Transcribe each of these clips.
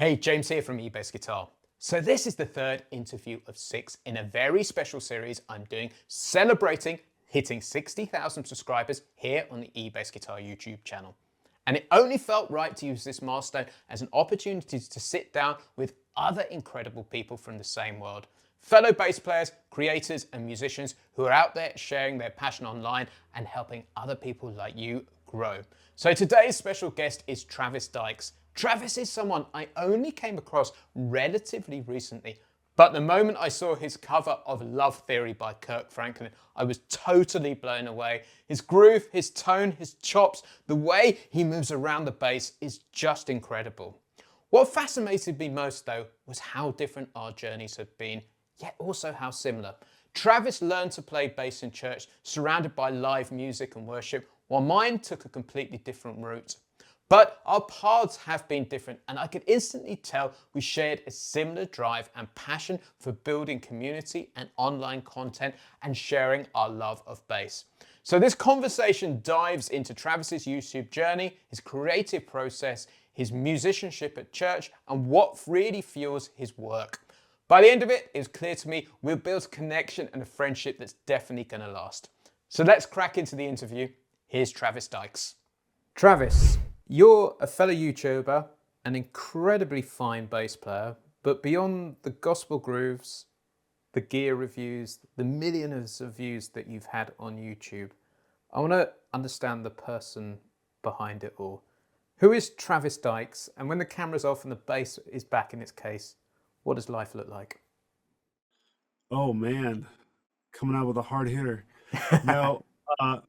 Hey, James here from eBassGuitar. So this is the third interview of 6 in a very special series I'm doing celebrating hitting 60,000 subscribers here on the eBassGuitar YouTube channel. And it only felt right to use this milestone as an opportunity to sit down with other incredible people from the same world. Fellow bass players, creators and musicians who are out there sharing their passion online and helping other people like you grow. So today's special guest is Travis Dykes. Travis is someone I only came across relatively recently, but the moment I saw his cover of Love Theory by Kirk Franklin, I was totally blown away. His groove, his tone, his chops, the way he moves around the bass is just incredible. What fascinated me most though was how different our journeys have been, yet also how similar. Travis learned to play bass in church, surrounded by live music and worship, while mine took a completely different route. But our paths have been different, and I could instantly tell we shared a similar drive and passion for building community and online content and sharing our love of bass. So this conversation dives into Travis's YouTube journey, his creative process, his musicianship at church, and what really fuels his work. By the end of it, it's clear to me we'll build a connection and a friendship that's definitely going to last. So let's crack into the interview. Here's Travis Dykes. Travis, you're a fellow YouTuber, an incredibly fine bass player, but beyond the gospel grooves, the gear reviews, the millions of views that you've had on YouTube, I want to understand the person behind it all. Who is Travis Dykes? And when the camera's off and the bass is back in its case, what does life look like? Oh man, coming out with a hard hitter. No, uh,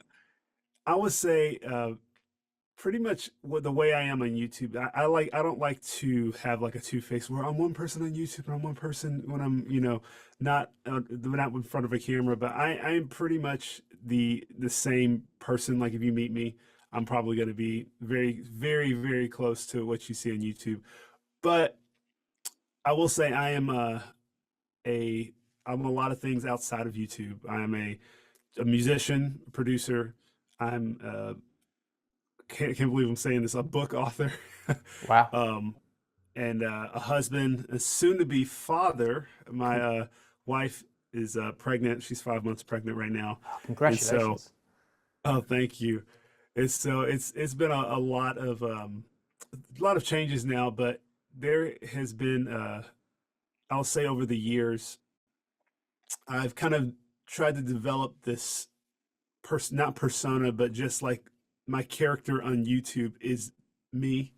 I would say pretty much the way I am on YouTube. I don't like to have like a two face where I'm one person on YouTube and I'm one person when I'm not in front of a camera. But I am pretty much the same person. Like if you meet me, I'm probably going to be very close to what you see on YouTube. But I will say I am a I'm a lot of things outside of YouTube. I am a musician, producer. I'm can't believe I'm saying this, a book author, Wow. um, and a husband, a soon-to-be father. My wife is pregnant. She's 5 months pregnant right now, and so Congratulations. oh, thank you. And so it's been a lot of changes now, but there has been I'll say over the years I've kind of tried to develop this not persona, but just like my character on YouTube is me.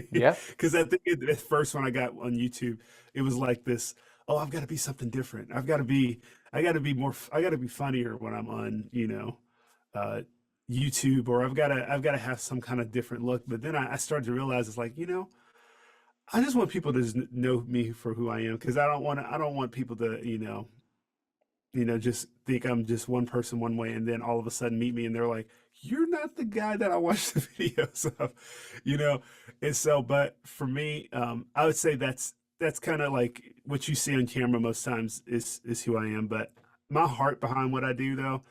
Yeah. Because I think at first when I got on YouTube, it was like this, oh, I've got to be something different. I got to be I got to be funnier when I'm on, uh, YouTube, or I've got to have some kind of different look. But then I started to realize it's like, I just want people to just know me for who I am, because I don't want people to, just think I'm just one person one way, and then all of a sudden meet me and they're like, "You're not the guy that I watched the videos of," you know. And so, but for me, I would say that's kind of like what you see on camera most times is who I am. But my heart behind what I do though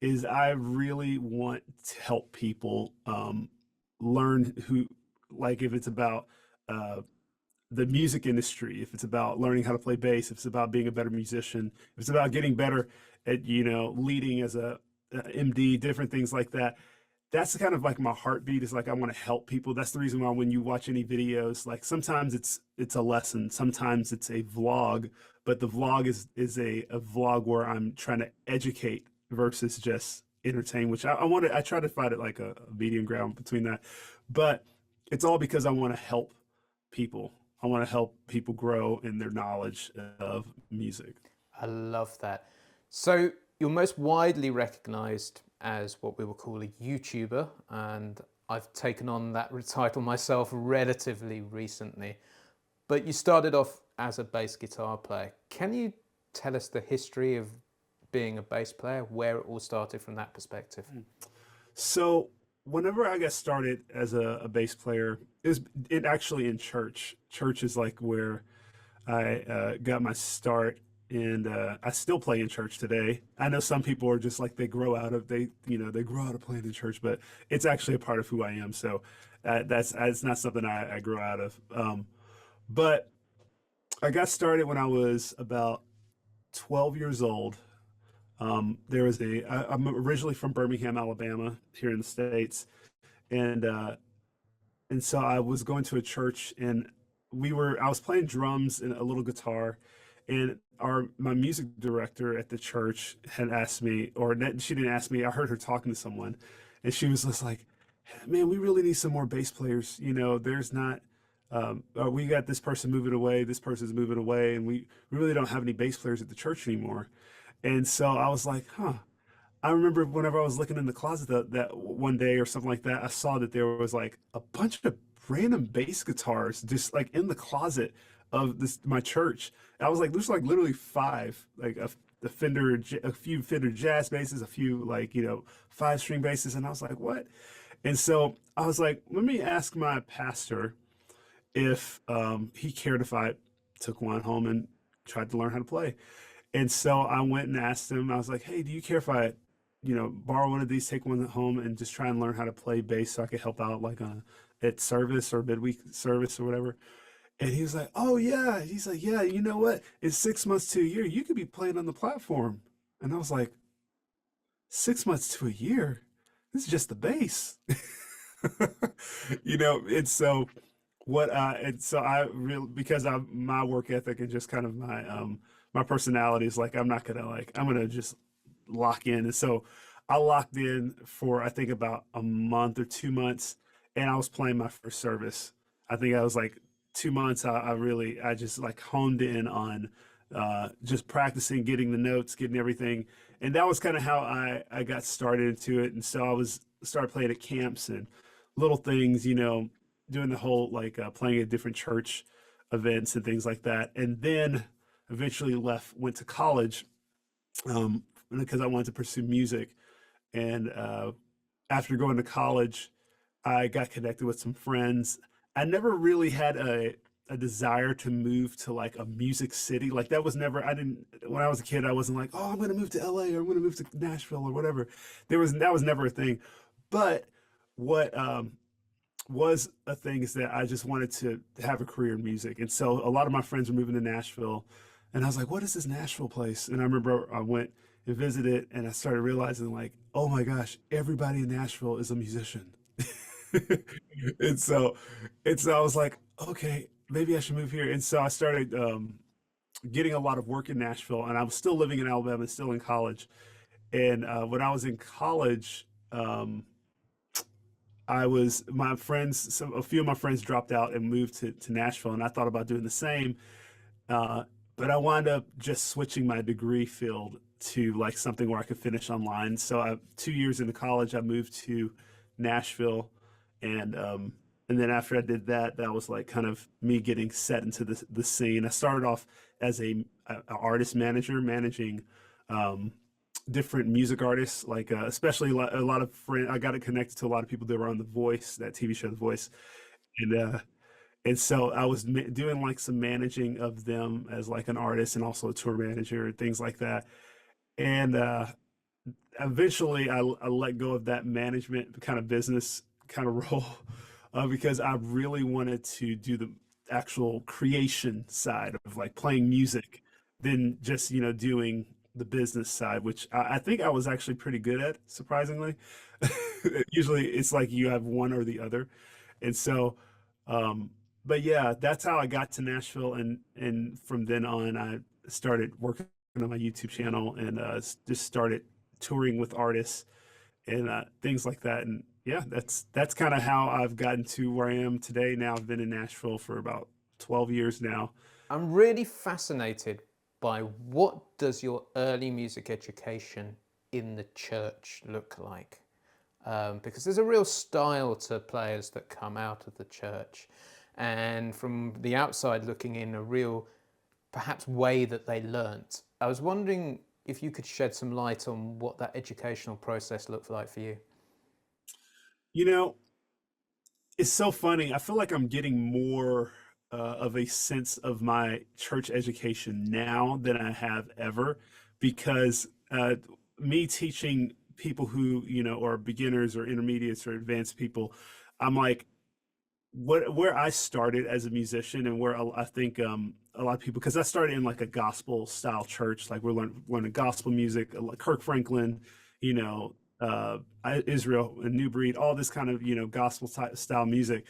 is I really want to help people learn who, like if it's about uh, the music industry, if it's about learning how to play bass, if it's about being a better musician, if it's about getting better at, leading as a MD, different things like that. That's kind of like my heartbeat, is like I want to help people. That's the reason why when you watch any videos, like sometimes it's a lesson, sometimes it's a vlog, but the vlog is a vlog where I'm trying to educate versus just entertain, which I try to find it like a medium ground between that. But it's all because I want to help people. I want to help people grow in their knowledge of music. I love that. So you're most widely recognized as what we will call a YouTuber, and I've taken on that title myself relatively recently. But you started off as a bass guitar player. Can you tell us the history of being a bass player, where it all started from that perspective? So whenever I got started as a bass player, it actually in church. Church is like where I got my start, and I still play in church today. I know some people are just like they grow out of playing in church, but it's actually a part of who I am. So that's it's not something I grow out of. But I got started when I was about 12 years old. I'm originally from Birmingham, Alabama, here in the States, and so I was going to a church, and I was playing drums and a little guitar, and my music director at the church had asked me, she didn't ask me. I heard her talking to someone, and she was just like, "Man, we really need some more bass players. You know, there's not." We got this person moving away, this person's moving away, and we really don't have any bass players at the church anymore. And so I was like, huh. I remember whenever I was looking in the closet that one day or something like that, I saw that there was like a bunch of random bass guitars just like in the closet of my church. I was like, there's like literally five, like a few Fender jazz basses, a few like, 5-string basses. And I was like, what? And so I was like, let me ask my pastor if he cared if I took one home and tried to learn how to play. And so I went and asked him, I was like, hey, do you care if I, borrow one of these, take one home and just try and learn how to play bass so I could help out like at service or midweek service or whatever. And he was like, oh yeah. He's like, yeah, you know what? In 6 months to a year, you could be playing on the platform. And I was like, 6 months to a year? This is just the bass. And so I really, because I my work ethic and just kind of my personality is like I'm gonna just lock in. And so I locked in for I think about a month or 2 months, and I was playing my first service. I think I was like 2 months. I just like honed in on just practicing, getting the notes, getting everything, and that was kind of how I got started into it. And so I was started playing at camps and little things, doing the whole like playing at different church events and things like that. And then eventually went to college because I wanted to pursue music. And after going to college, I got connected with some friends. I never really had a desire to move to like a music city. Like that was never, I didn't, when I was a kid, I wasn't like, oh, I'm going to move to LA or I'm going to move to Nashville or whatever. That was never a thing. But what was a thing is that I just wanted to have a career in music. And so a lot of my friends were moving to Nashville, and I was like, what is this Nashville place? And I remember I went and visited, and I started realizing like, oh my gosh, everybody in Nashville is a musician. and so I was like, okay, maybe I should move here. And so I started getting a lot of work in Nashville, and I was still living in Alabama, still in college. And when I was in college, a few of my friends dropped out and moved to Nashville, and I thought about doing the same. Uh, but I wound up just switching my degree field to like something where I could finish online. So 2 years into college, I moved to Nashville, and then after I did that, that was like kind of me getting set into the scene. I started off as a artist manager, managing um, different music artists, like especially a lot of friends. I got it connected to a lot of people that were on The Voice, that TV show, The Voice, and so I was doing like some managing of them as like an artist and also a tour manager and things like that. And eventually, I let go of that management kind of business kind of role because I really wanted to do the actual creation side of like playing music than just doing the business side, which I think I was actually pretty good at, surprisingly. Usually, it's like you have one or the other, and so. But yeah, that's how I got to Nashville, and from then on, I started working on my YouTube channel and just started touring with artists and things like that. And yeah, that's kind of how I've gotten to where I am today. Now I've been in Nashville for about 12 years now. I'm really fascinated by what does your early music education in the church look like? Because there's a real style to players that come out of the church, and from the outside looking in, a real perhaps way that they learnt. I was wondering if you could shed some light on what that educational process looked like for you. You know, it's so funny. I feel like I'm getting more of a sense of my church education now than I have ever, because me teaching people who, are beginners or intermediates or advanced people, I'm like, where I started as a musician, and where I think a lot of people, because I started in like a gospel style church, like we're learning gospel music, like Kirk Franklin, you know, Israel and New Breed, all this kind of, gospel style music.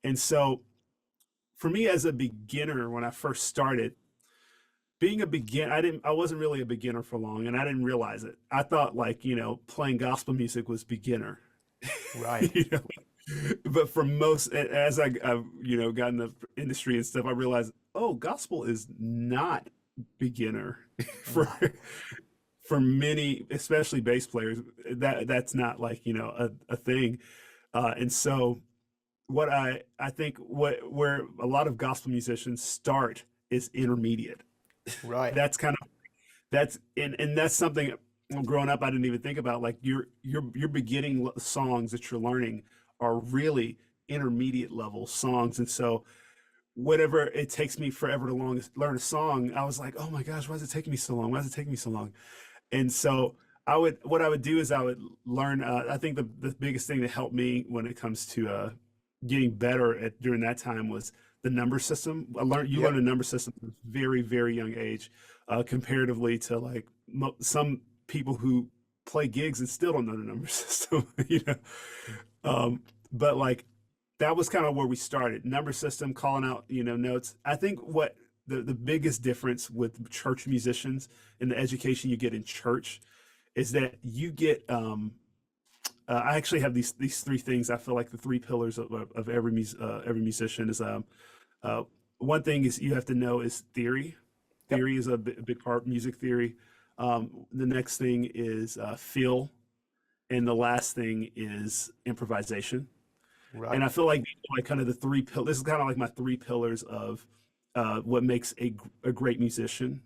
And so for me as a beginner, when I first started, being a begin I wasn't really a beginner for long, and I didn't realize it. I thought, like, playing gospel music was beginner. Right. you know but for most, as I got in the industry and stuff, I realized, oh, gospel is not beginner for No. many, especially bass players. That's not, like, a thing. And so what I think, where a lot of gospel musicians start is intermediate. Right. That's kind of and that's something, growing up, I didn't even think about. Like, your beginning songs that you're learning are really intermediate level songs. And so whatever it takes me forever to learn a song, I was like, oh my gosh, why is it taking me so long? Why is it taking me so long? And so what I would do is I would learn. I think the biggest thing that helped me when it comes to getting better at during that time was the number system. You learn Yep. a number system at a very, very young age, comparatively to, like, some people who play gigs and still don't know the number system. But, like, that was kind of where we started. Number system, calling out, notes. I think what the biggest difference with church musicians and the education you get in church is that you get. I actually have these three things. I feel like the three pillars of every musician is, uh, one thing is you have to know is theory. Yep. Theory is a big part, music theory. The next thing is feel, and the last thing is improvisation. And Right. I feel like these are, like, kind of the three pillars. This is kind of like my three pillars of what makes a great musician.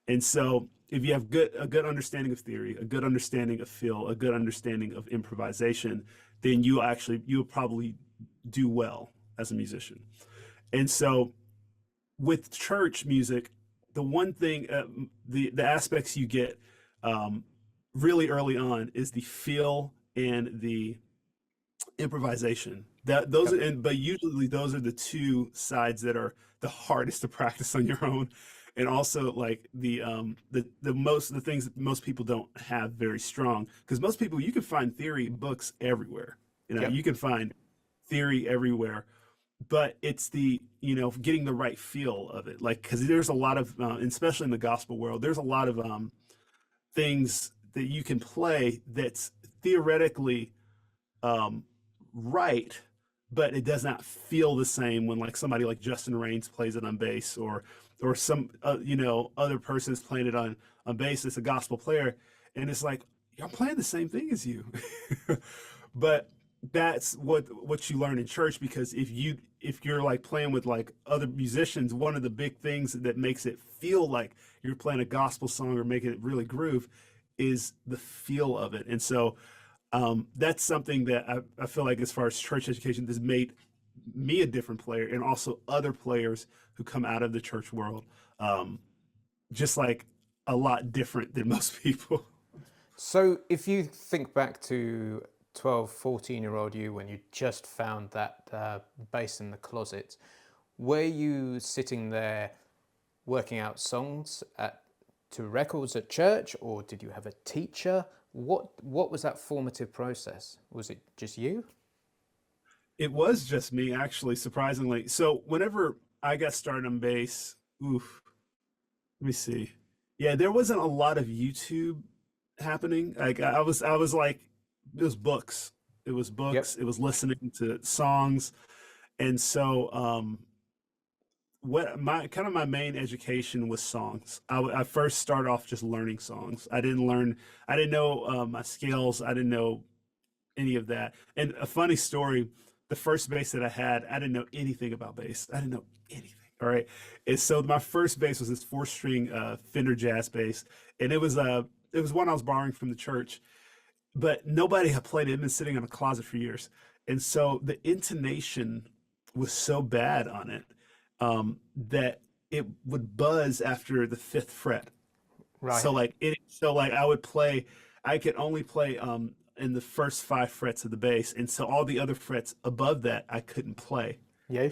And so if you have a good understanding of theory, a good understanding of feel, a good understanding of improvisation, then you'll probably do well as a musician. And so with church music, the one thing, the aspects you get um, really early on is the feel and the improvisation. Yep. But usually those are the two sides that are the hardest to practice on your own, and also, like, the things that most people don't have very strong, because most people, you can find theory books everywhere. Yep. You can find theory everywhere, but it's the getting the right feel of it, like, because there's a lot of especially in the gospel world, there's a lot of things that you can play that's theoretically um, right, but it does not feel the same when, like, somebody like Justin Raines plays it on bass, or some other person is playing it on bass. It's a gospel player, and it's like, I'm playing the same thing as you. But that's what you learn in church, because if you're, like, playing with, like, other musicians, one of the big things that makes it feel like you're playing a gospel song or making it really groove is the feel of it. And so that's something that I feel like, as far as church education, has made me a different player, and also other players who come out of the church world, um, just, like, a lot different than most people. So if you think back to 12, 14-year-old you when you just found that bass in the closet, were you sitting there working out songs to records at church, or did you have a teacher? What was that formative process? Was it just you? It was just me, actually, surprisingly. So whenever I got started on bass, oof, let me see. Yeah, there wasn't a lot of YouTube happening. Like, I was like, it was books. It was Yep. books. It was listening to songs. And so what my main education was songs. I first started off just learning songs. I didn't know my scales. I didn't know any of that. And a funny story, the first bass that I had, I didn't know anything about bass. I didn't know anything. All right. And so my first bass was this four-string Fender Jazz bass, and it was one I was borrowing from the church, but nobody had played it. It'd been sitting in a closet for years. And so the intonation was so bad on it, that it would buzz after the fifth fret. Right. So, like, I could only play in the first five frets of the bass, and so all the other frets above that I couldn't play. Yeah.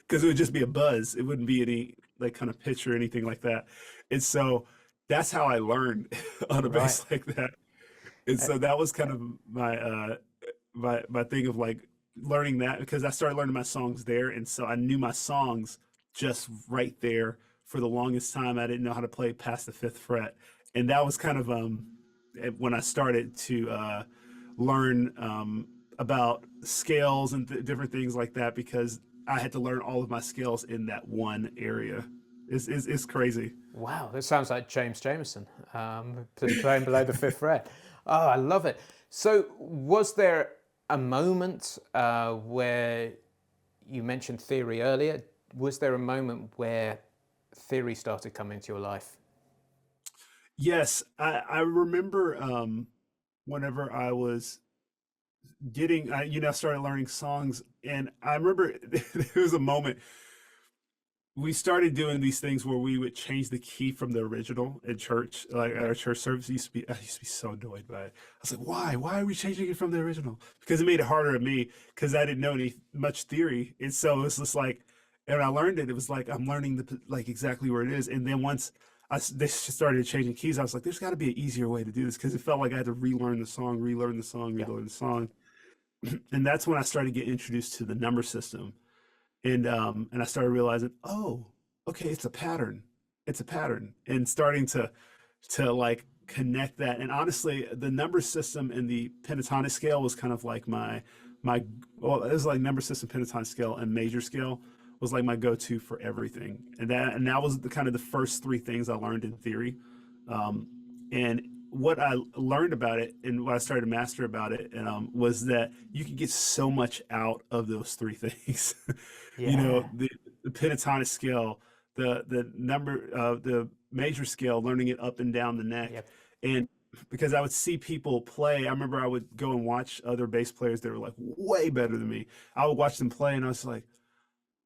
because it would just be a buzz. It wouldn't be any like kind of pitch or anything like that. And so that's how I learned on a Right. bass like that. And Uh, so that was kind of my thing of like learning that because I started learning my songs there, and so I knew my songs just right there for the longest time. I didn't know how to play past the fifth fret, and that was kind of when I started to learn about scales and different things like that because I had to learn all of my scales in that one area. It's crazy. Wow, this sounds like James Jameson, playing below the fifth fret. Oh, I love it. So, was there a moment where you mentioned theory earlier? Was there a moment where theory started coming into your life? Yes, I remember whenever I was started learning songs, and I remember there was a moment we started doing these things where we would change the key from the original in church, like at Yeah, our church service. I used to be so annoyed by it. I was like, why? Why are we changing it from the original? Because it made it harder on me because I didn't know any much theory. And so it was just like, and I learned it, it was like, I'm learning like exactly where it is. And then once they started changing keys, I was like, there's got to be an easier way to do this because it felt like I had to relearn the song, relearn the song, yeah, relearn the song. And that's when I started getting introduced to the number system, and I started realizing, oh, okay, it's a pattern. It's a pattern, and starting to like connect that. And honestly, the number system and the pentatonic scale was kind of like my well, it was like number system, pentatonic scale, and major scale was like my go-to for everything. And that was the kind of the first three things I learned in theory. Um, and what I learned about it and what I started to master about it was that you can get so much out of those three things. yeah, The pentatonic scale, the major scale, learning it up and down the neck, yep, and because I would see people play, I remember I would go and watch other bass players that were like way better than me. I would watch them play, and I was like,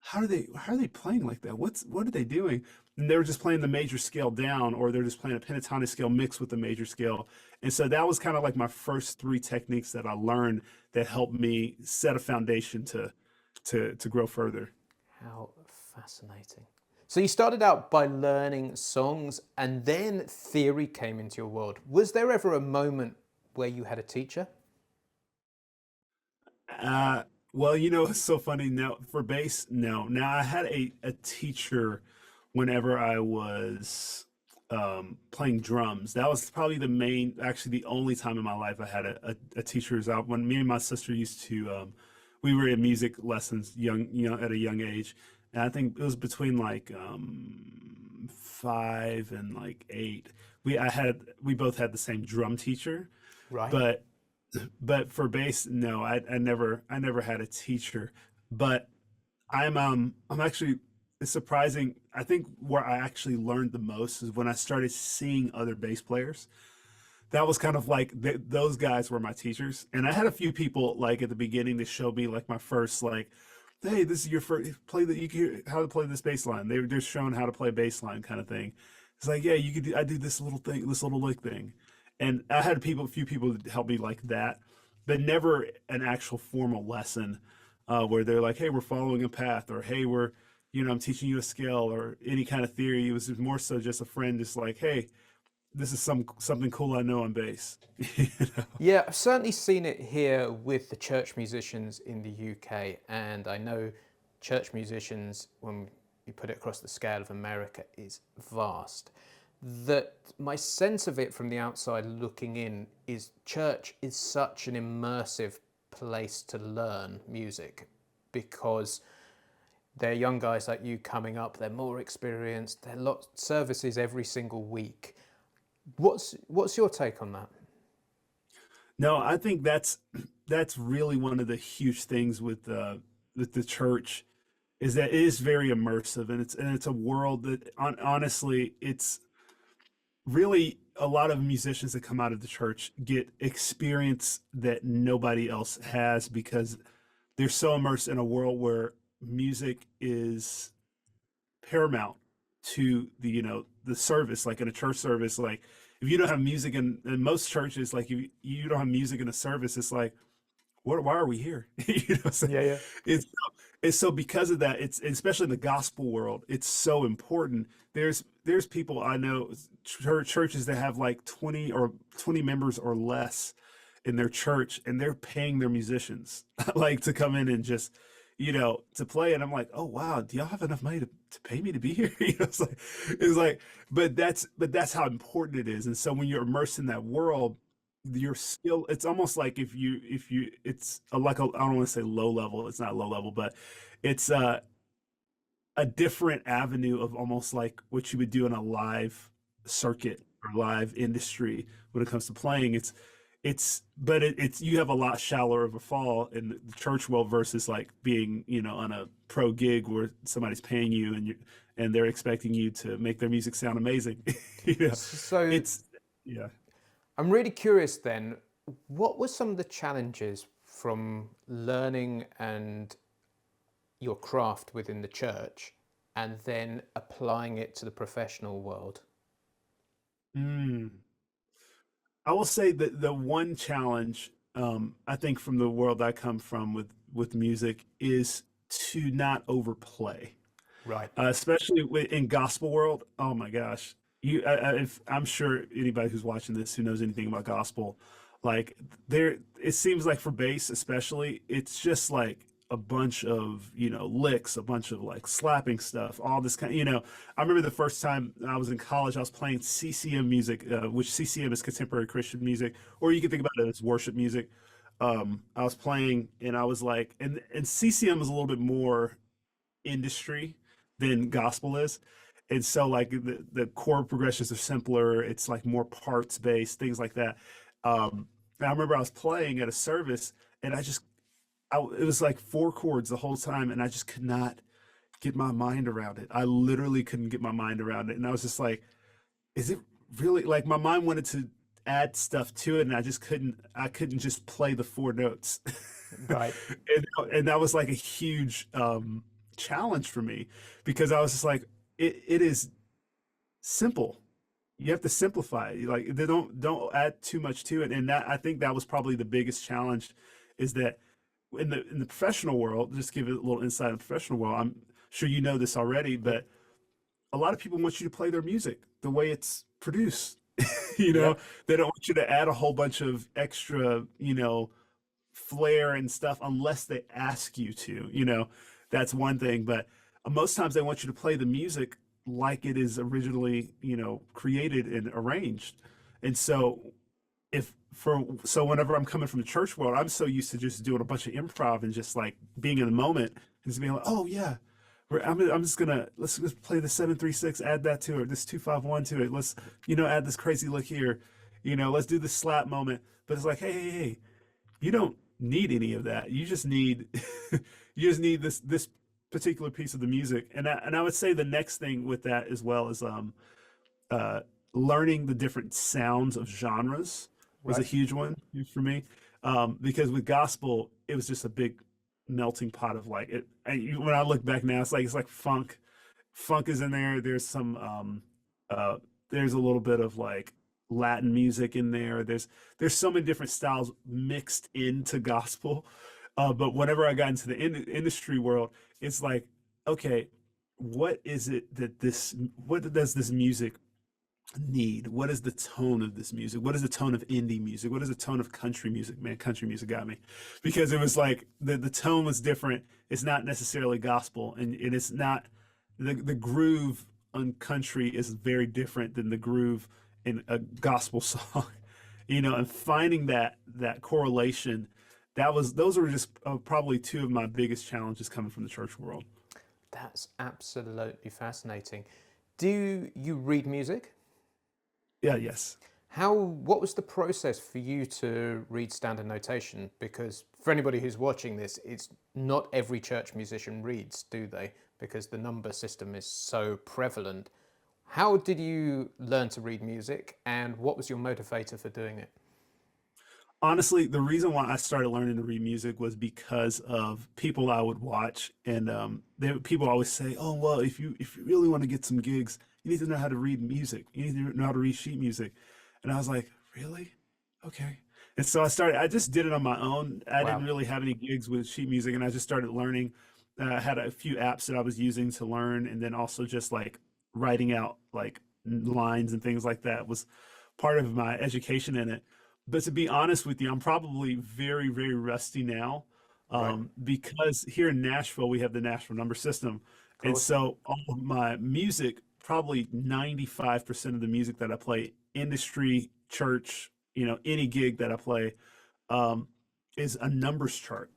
how are they playing like that? What are they doing? And they were just playing the major scale down, or they're just playing a pentatonic scale mixed with the major scale. And so that was kind of like my first three techniques that I learned that helped me set a foundation to grow further. how fascinating. So, you started out by learning songs and then theory came into your world. Was there ever a moment where you had a teacher? Uh, well, it's so funny now for bass. No, now I had a teacher whenever I was playing drums. That was probably actually the only time in my life I had a teacher who's out. When me and my sister used to, we were in music lessons at a young age, and I think it was between like 5 and like 8. We both had the same drum teacher, Right. but for bass, no, I never had a teacher. But I'm actually, it's surprising. I think where I actually learned the most is when I started seeing other bass players. That was kind of like those guys were my teachers, and I had a few people like at the beginning to show me like my first like, hey, this is your first play that you can hear how to play this bass line. They were just showing how to play bass line kind of thing. It's like, yeah, you could I do this little thing, this little lick thing, and I had a few people that helped me like that, but never an actual formal lesson where they're like, hey, we're following a path, or hey, I'm teaching you a scale or any kind of theory. It was more so just a friend, just like, hey, this is something cool I know on bass. you know? Yeah, I've certainly seen it here with the church musicians in the UK, and I know church musicians, when you put it across the scale of America, is vast. That my sense of it from the outside looking in is church is such an immersive place to learn music because they're young guys like you coming up, they're more experienced, they're lot services every single week. What's your take on that? No, I think that's really one of the huge things with the church is that it is very immersive, and it's a world that honestly it's really a lot of musicians that come out of the church get experience that nobody else has because they're so immersed in a world where music is paramount to the service, like in a church service. Like if you don't have music in most churches, like if you don't have music in a service, it's like, why are we here? You know what I'm saying? Yeah, yeah. It's And so because of that, it's especially in the gospel world, it's so important. There's people I know, churches that have like 20 members or less in their church, and they're paying their musicians like to come in and just, to play. And I'm like, oh wow, do y'all have enough money to pay me to be here? It's like, but that's how important it is. And so when you're immersed in that world, your skill, it's almost like if you it's like I don't want to say low level, it's not low level, but it's a different avenue of almost like what you would do in a live circuit or live industry when it comes to playing. It's you have a lot shallower of a fall in the church world versus like being, on a pro gig where somebody's paying you and they're expecting you to make their music sound amazing. you know So it's yeah. I'm really curious then, what were some of the challenges from learning and your craft within the church and then applying it to the professional world? Mm. I will say that the one challenge, I think from the world I come from with music is to not overplay, Right. especially in gospel world. Oh my gosh, if I'm sure anybody who's watching this who knows anything about gospel, like it seems like for bass especially, it's just like a bunch of licks, a bunch of like slapping stuff, all this kind. I remember the first time I was in college, I was playing CCM music, which CCM is contemporary Christian music, or you can think about it as worship music. I was playing, and I was like, and CCM is a little bit more industry than gospel is. And so like the chord progressions are simpler. It's like more parts based, things like that. And I remember I was playing at a service, and it was like four chords the whole time, and I just could not get my mind around it. I literally couldn't get my mind around it. And I was just like, is it really, like, my mind wanted to add stuff to it, and I couldn't just play the four notes. Right. And that was like a huge challenge for me, because I was just like, it is simple. You have to simplify it. Like, they don't add too much to it. And that, I think that was probably the biggest challenge, is that in the professional world, just give it a little insight in the professional world. I'm sure you know this already, but a lot of people want you to play their music the way it's produced. you know, Yep. they don't want you to add a whole bunch of extra, flair and stuff unless they ask you to. That's one thing. But most times they want you to play the music like it is originally, created and arranged. And so whenever I'm coming from the church world, I'm so used to just doing a bunch of improv and just like being in the moment and just being like, oh yeah, I'm just gonna let's just play the 7-3-6, add that to it, this 2-5-1 to it. Let's add this crazy lick here, let's do this slap moment. But it's like, hey, you don't need any of that. You just need this particular piece of the music. And I would say the next thing with that as well is uh, learning the different sounds of genres was a Right. huge one for me, because with gospel it was just a big melting pot of like it. When I look back now, it's like funk is in there. There's some uh, there's a little bit of like Latin music in there. There's so many different styles mixed into gospel. But whenever I got into the industry world, it's like, okay, what is it what does this music need? What is the tone of this music? What is the tone of indie music? What is the tone of country music? Man, country music got me, because it was like the tone was different. It's not necessarily gospel, and it's not the groove on country is very different than the groove in a gospel song. And finding that correlation, those were just probably two of my biggest challenges coming from the church world. That's absolutely fascinating. Do you read music? Yeah, yes. What was the process for you to read standard notation? Because for anybody who's watching this, it's not every church musician reads, do they? Because the number system is so prevalent. How did you learn to read music, and what was your motivator for doing it? Honestly, the reason why I started learning to read music was because of people I would watch, and people always say, "Oh, well, if you really want to get some gigs, you need to know how to read music. You need to know how to read sheet music." And I was like, "Really? Okay." And so I just did it on my own. I didn't Wow. really have any gigs with sheet music, and I just started learning. I had a few apps that I was using to learn, and then also just like writing out like lines and things like that was part of my education in it. But to be honest with you, I'm probably very, very rusty now, Right. because here in Nashville we have the Nashville number system, Of and course. so all of my music, probably 95% of the music that I play, industry, church, any gig that I play, um, is a numbers chart.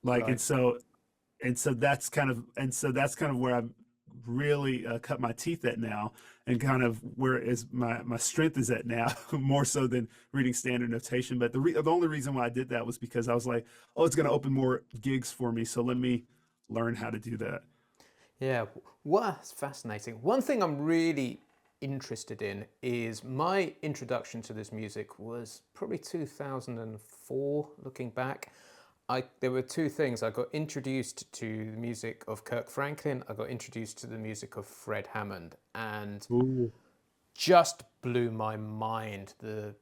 Like, Right. and so that's kind of where I've really cut my teeth at now, and kind of where is my strength is at now, more so than reading standard notation. But the only reason why I did that was because I was like, oh, it's going to open more gigs for me, so let me learn how to do that. Yeah, well, that's fascinating. One thing I'm really interested in is my introduction to this music was probably 2004, looking back. There were two things. I got introduced to the music of Kirk Franklin, I got introduced to the music of Fred Hammond, and Ooh. just blew my mind. The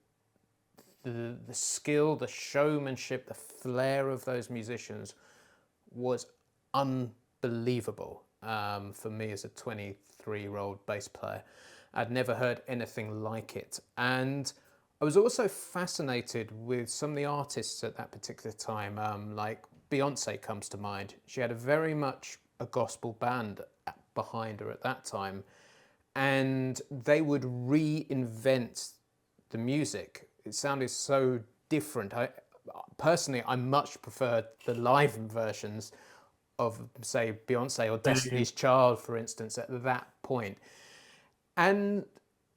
skill, the showmanship, the flair of those musicians was unbelievable for me as a 23-year-old bass player. I'd never heard anything like it. And I was also fascinated with some of the artists at that particular time, like Beyonce comes to mind. She had a very much a gospel band behind her at that time, and they would reinvent the music. It sounded so different. Personally, I much preferred the live versions of, say, Beyonce or Same. Destiny's Child, for instance, at that point. And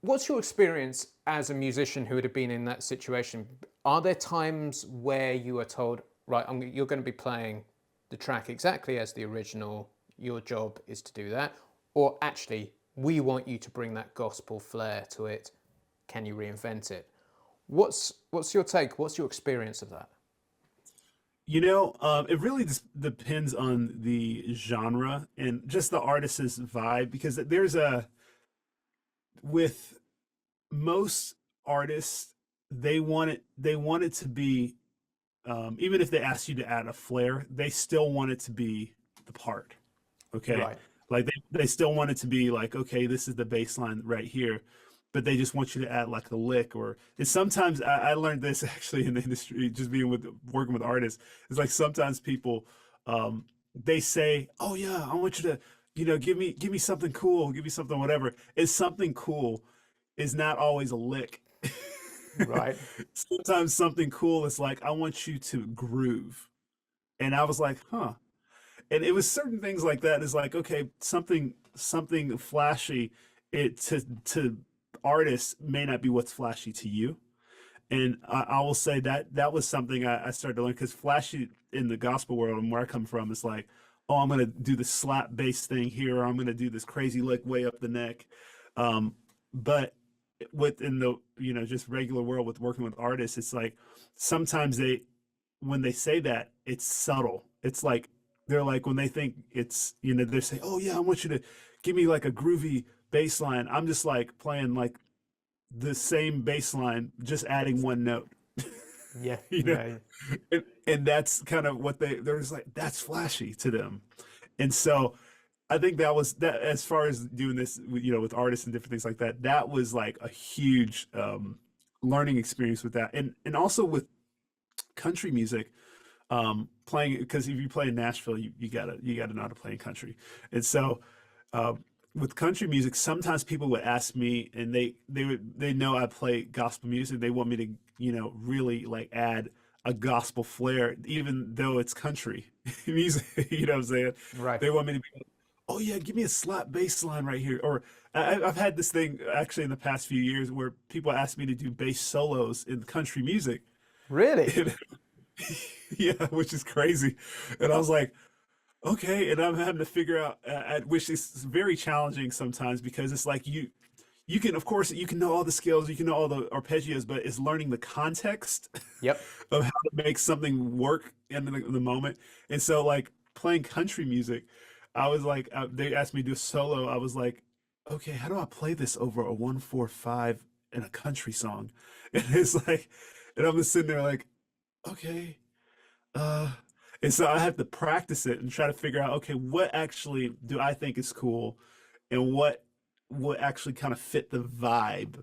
what's your experience as a musician who would have been in that situation? Are there times where you are told, right, you're going to be playing the track exactly as the original, your job is to do that? Or actually, we want you to bring that gospel flair to it. Can you reinvent it? What's your take? What's your experience of that? It really just depends on the genre and just the artist's vibe, because with most artists, they want it to be, even if they ask you to add a flair, they still want it to be the part. Okay. Right. Like they still want it to be like, okay, this is the bass line right here, but they just want you to add like a lick. Or and sometimes I learned this actually in the industry, just being with working with artists. It's like sometimes people, they say, oh yeah, I want you to, give me something cool, give me something whatever. It's something cool is not always a lick. Right. Sometimes something cool is like, I want you to groove. And I was like, huh. And it was certain things like that. Is like, okay, something flashy, it to artists may not be what's flashy to you. And I will say that that was something I started to learn, because flashy in the gospel world and where I come from is like, oh, I'm gonna do the slap bass thing here, or I'm gonna do this crazy lick way up the neck. But within the just regular world with working with artists, it's like sometimes when they say that, it's subtle. It's like they're like, when they think it's, they say, "Oh yeah, I want you to give me like a groovy bass line." I'm just like playing like the same bass line, just adding one note. Yeah. you know, Yeah. and that's kind of what they're just like, that's flashy to them. And so I think that was that, as far as doing this, with artists and different things like that. That was like a huge learning experience with that, and also with country music, playing, because if you play in Nashville, you gotta know how to play in country. And so uh, with country music, sometimes people would ask me, and they know I play gospel music. They want me to really like add a gospel flair, even though it's country music. You know what I'm saying? Right. They want me to be, oh yeah, give me a slap bass line right here. Or I've had this thing actually in the past few years where people ask me to do bass solos in country music. Really? And yeah, which is crazy. And I was like, okay. And I'm having to figure out, which is very challenging sometimes, because it's like you can, of course, you can know all the scales, you can know all the arpeggios, but it's learning the context Yep. of how to make something work in the moment. And so, like playing country music, I was like, they asked me to do a solo. I was like, okay, how do I play this over a 1-4-5 in a country song? And it's like, and I'm just sitting there like, okay, uh, And so I have to practice it and try to figure out, okay, what actually do I think is cool and what would actually kind of fit the vibe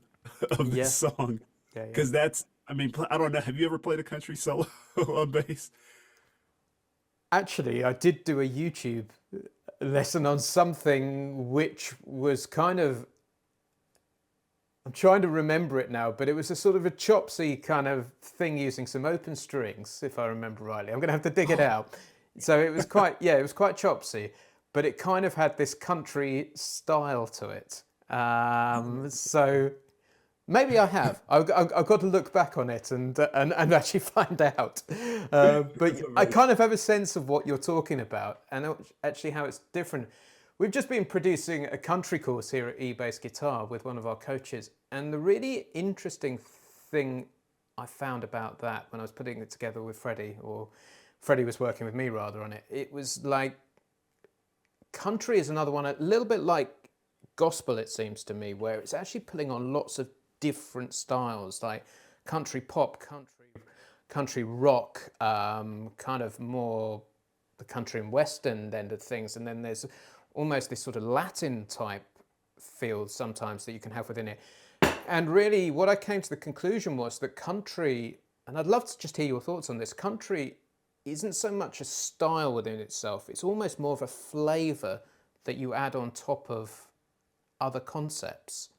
of this Yeah, song. yeah, yeah. Because that's, I mean, I don't know. Have you ever played a country solo on bass? Actually, I did do a YouTube lesson on something which was kind of, I'm trying to remember it now, but it was a sort of a chopsy kind of thing using some open strings, if I remember rightly. I'm going to have to dig it Oh, out. So it was quite, yeah, it was quite chopsy, but it kind of had this country style to it. So maybe I have. I've got to look back on it and actually find out. that's But I amazing. kind of have a sense of what you're talking about and actually how it's different. We've just been producing a country course here at eBassGuitar with one of our coaches. And the really interesting thing I found about that when I was putting it together with Freddie, or Freddie was working with me rather on it, it was like country is another one, a little bit like gospel, it seems to me, where it's actually pulling on lots of different styles, like country pop, country rock, kind of more the country and western end of things, and then there's almost this sort of Latin type feel sometimes that you can have within it. And really, what I came to the conclusion was that country, and I'd love to just hear your thoughts on this. Country isn't so much a style within itself; it's almost more of a flavour that you add on top of other concepts.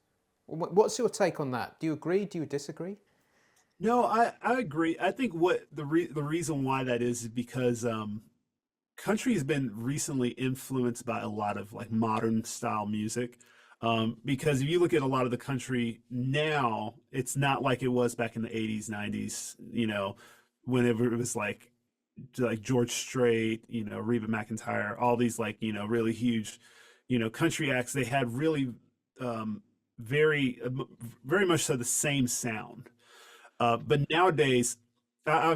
What's your take on that? Do you agree? Do you disagree? No, I agree. I think what the reason why that is because country has been recently influenced by a lot of like modern style music. Because if you look at a lot of the country now, it's not like it was back in the 80s, 90s, whenever it was like George Strait, Reba McEntire, all these like, really huge, country acts. They had really um, very, very much so the same sound. But nowadays, I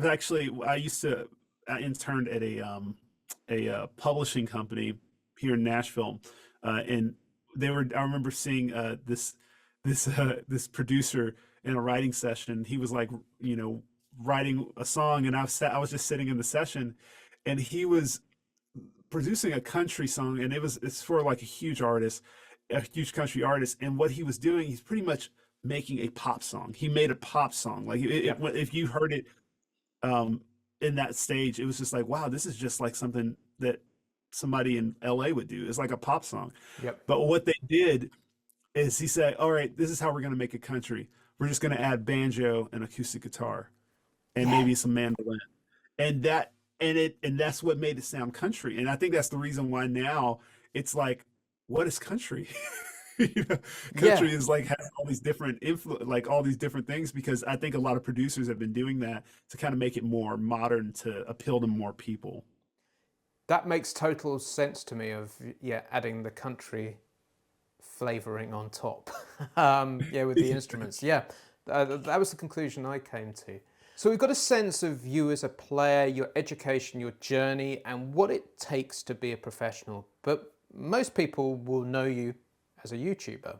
interned at a publishing company here in Nashville, and I remember seeing this producer in a writing session. He was like, writing a song, and I was just sitting in the session, and he was producing a country song, and it's for like a huge country artist, and what he was doing, he's pretty much making a pop song. He made a pop song. Like Yep. if you heard it um, in that stage, it was just like, wow, this is just like something that somebody in LA would do. It's like a pop song. Yep. But what they did is he said, all right, this is how we're going to make a country. We're just going to add banjo and acoustic guitar and Yeah. maybe some mandolin. And that's what made it sound country. And I think that's the reason why now it's like, what is country? You know, Yeah. country is like has all these different like all these different things because I think a lot of producers have been doing that to kind of make it more modern to appeal to more people. That makes total sense to me of, yeah, adding the country flavoring on top. Yeah, with the instruments. Yeah, that was the conclusion I came to. So we've got a sense of you as a player, your education, your journey, and what it takes to be a professional. But most people will know you as a YouTuber.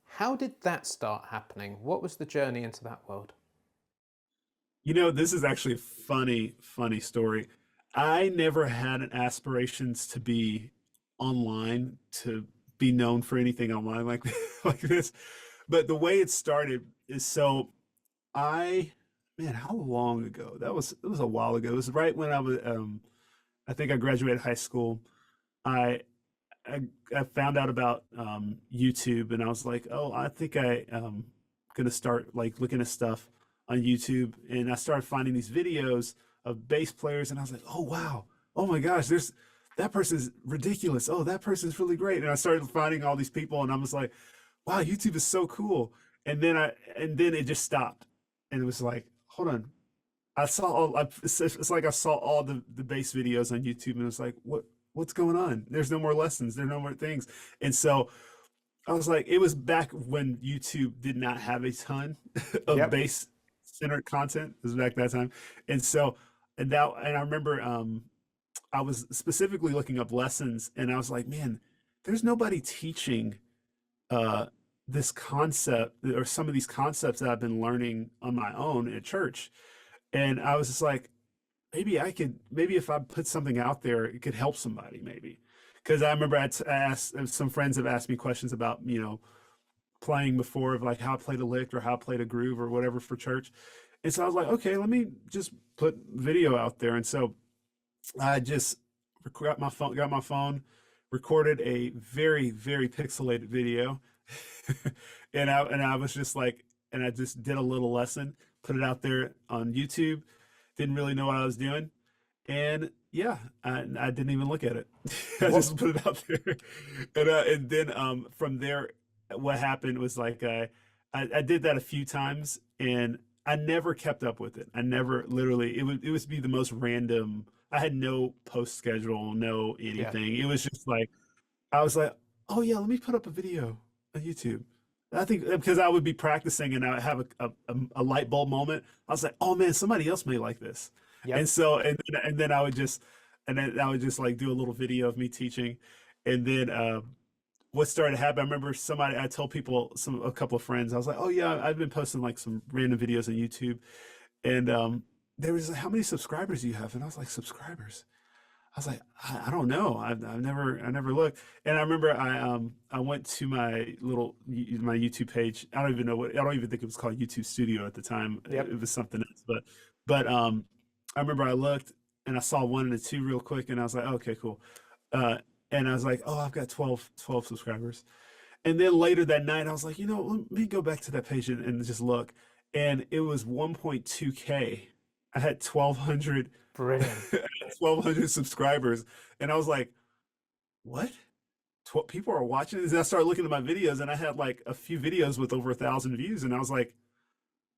How did that start happening? What was the journey into that world? This is actually a funny story. I never had an aspirations to be online, to be known for anything online like like this. But the way it started is so I man, how long ago? It was a while ago. It was right when I think I graduated high school. I I, I found out about YouTube, and I was like, oh, I think gonna start like looking at stuff on YouTube, and I started finding these videos of bass players, and I was like, oh wow, oh my gosh, there's that person's ridiculous. Oh, that person's really great, and I started finding all these people, and I was like, wow, YouTube is so cool. And then it just stopped, and it was like, hold on, it's like I saw all the bass videos on YouTube, and it was like, what's going on? There's no more lessons. There's no more things. And so I was like, it was back when YouTube did not have a ton of Yep. bass centered content. It was back that time. And so, and I remember I was specifically looking up lessons, and I was like, man, there's nobody teaching uh, this concept or some of these concepts that I've been learning on my own at church. And I was just like, maybe if I put something out there, it could help somebody maybe. Because I remember I asked some friends have asked me questions about, playing before of like how I played a lick or how I played a groove or whatever for church. And so I was like, okay, let me just put video out there. And so I just got my phone, recorded a very, very pixelated video. And I was just like, and I just did a little lesson, put it out there on YouTube. Didn't really know what I was doing. And yeah, I didn't even look at it. I What? just put it out there. And then from there, what happened was like I did that a few times and I never kept up with it. I never literally it would be the most random. I had no post schedule, no Yeah. anything. It was just like I was like, oh yeah, let me put up a video on YouTube. I think because I would be practicing and I would have a light bulb moment. I was like, oh man, somebody else may like this. And Yep. so and then I would just like do a little video of me teaching. And then what started to happen, I remember I told people a couple of friends, I was like, oh yeah, I've been posting like some random videos on YouTube. And they were just like, how many subscribers do you have? And I was like, subscribers? I was like, I don't know. I never looked. And I remember I went to my YouTube page. I don't even think it was called YouTube Studio at the time. Yep. It was something else. But I remember I looked and I saw one and a two real quick, and I was like, okay, cool. Uh, and I was like, oh, I've got 12 subscribers. And then later that night, I was like, let me go back to that page and just look. And it was 1.2K. I had 1,200 Brilliant. 1,200 subscribers. And I was like, what? People are watching this? And I started looking at my videos and I had like a few videos with over 1,000 views. And I was like,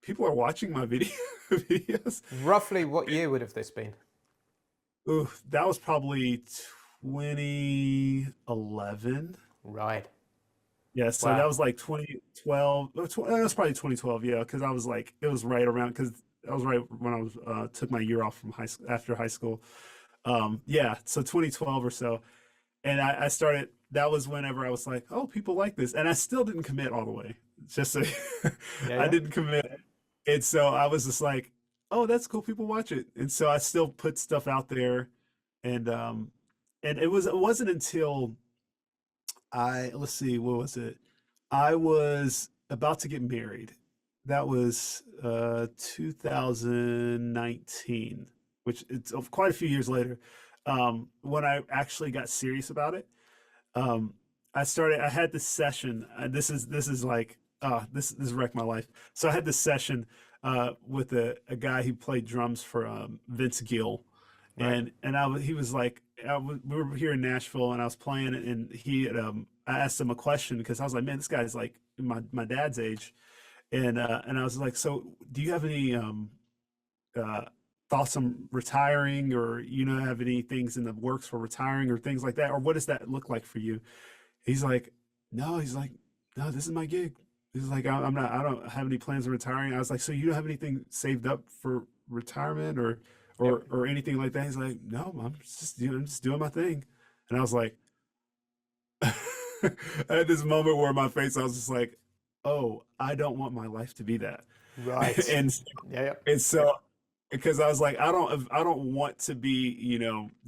people are watching my videos. Roughly what year would have this been? Ooh, that was probably 2011. Right. Yeah, so that Wow. was like 2012. That was probably 2012. Yeah, because I was like, it was right around because that was right when I was took my year off from high school after high school. Yeah, so 2012 or so, and I started. That was whenever I was like, oh, people like this, and I still didn't commit all the way. Just so Yeah, I yeah. didn't commit, and so I was just like, oh, that's cool. People watch it, and so I still put stuff out there, and it wasn't until let's see, what was it? I was about to get married. That was 2019, which it's quite a few years later. When I actually got serious about it. Um, I had this session. This is like this wrecked my life. So I had this session with a guy who played drums for Vince Gill, Right. he was like, we were here in Nashville, and I was playing, and I asked him a question because I was like, man, this guy's like my dad's age, and I was like, so do you have any uh, thoughts on retiring, or have any things in the works for retiring or things like that, or what does that look like for you? He's like, no, no, this is my gig. He's like, I don't have any plans on retiring. I was like, so you don't have anything saved up for retirement Yep. or anything like that? He's like, no, I'm just doing my thing. And I was like, I had this moment where my face, I was just like, oh, I don't want my life to be that. Right. and Yeah, yeah. and so because I was like, I don't want to be,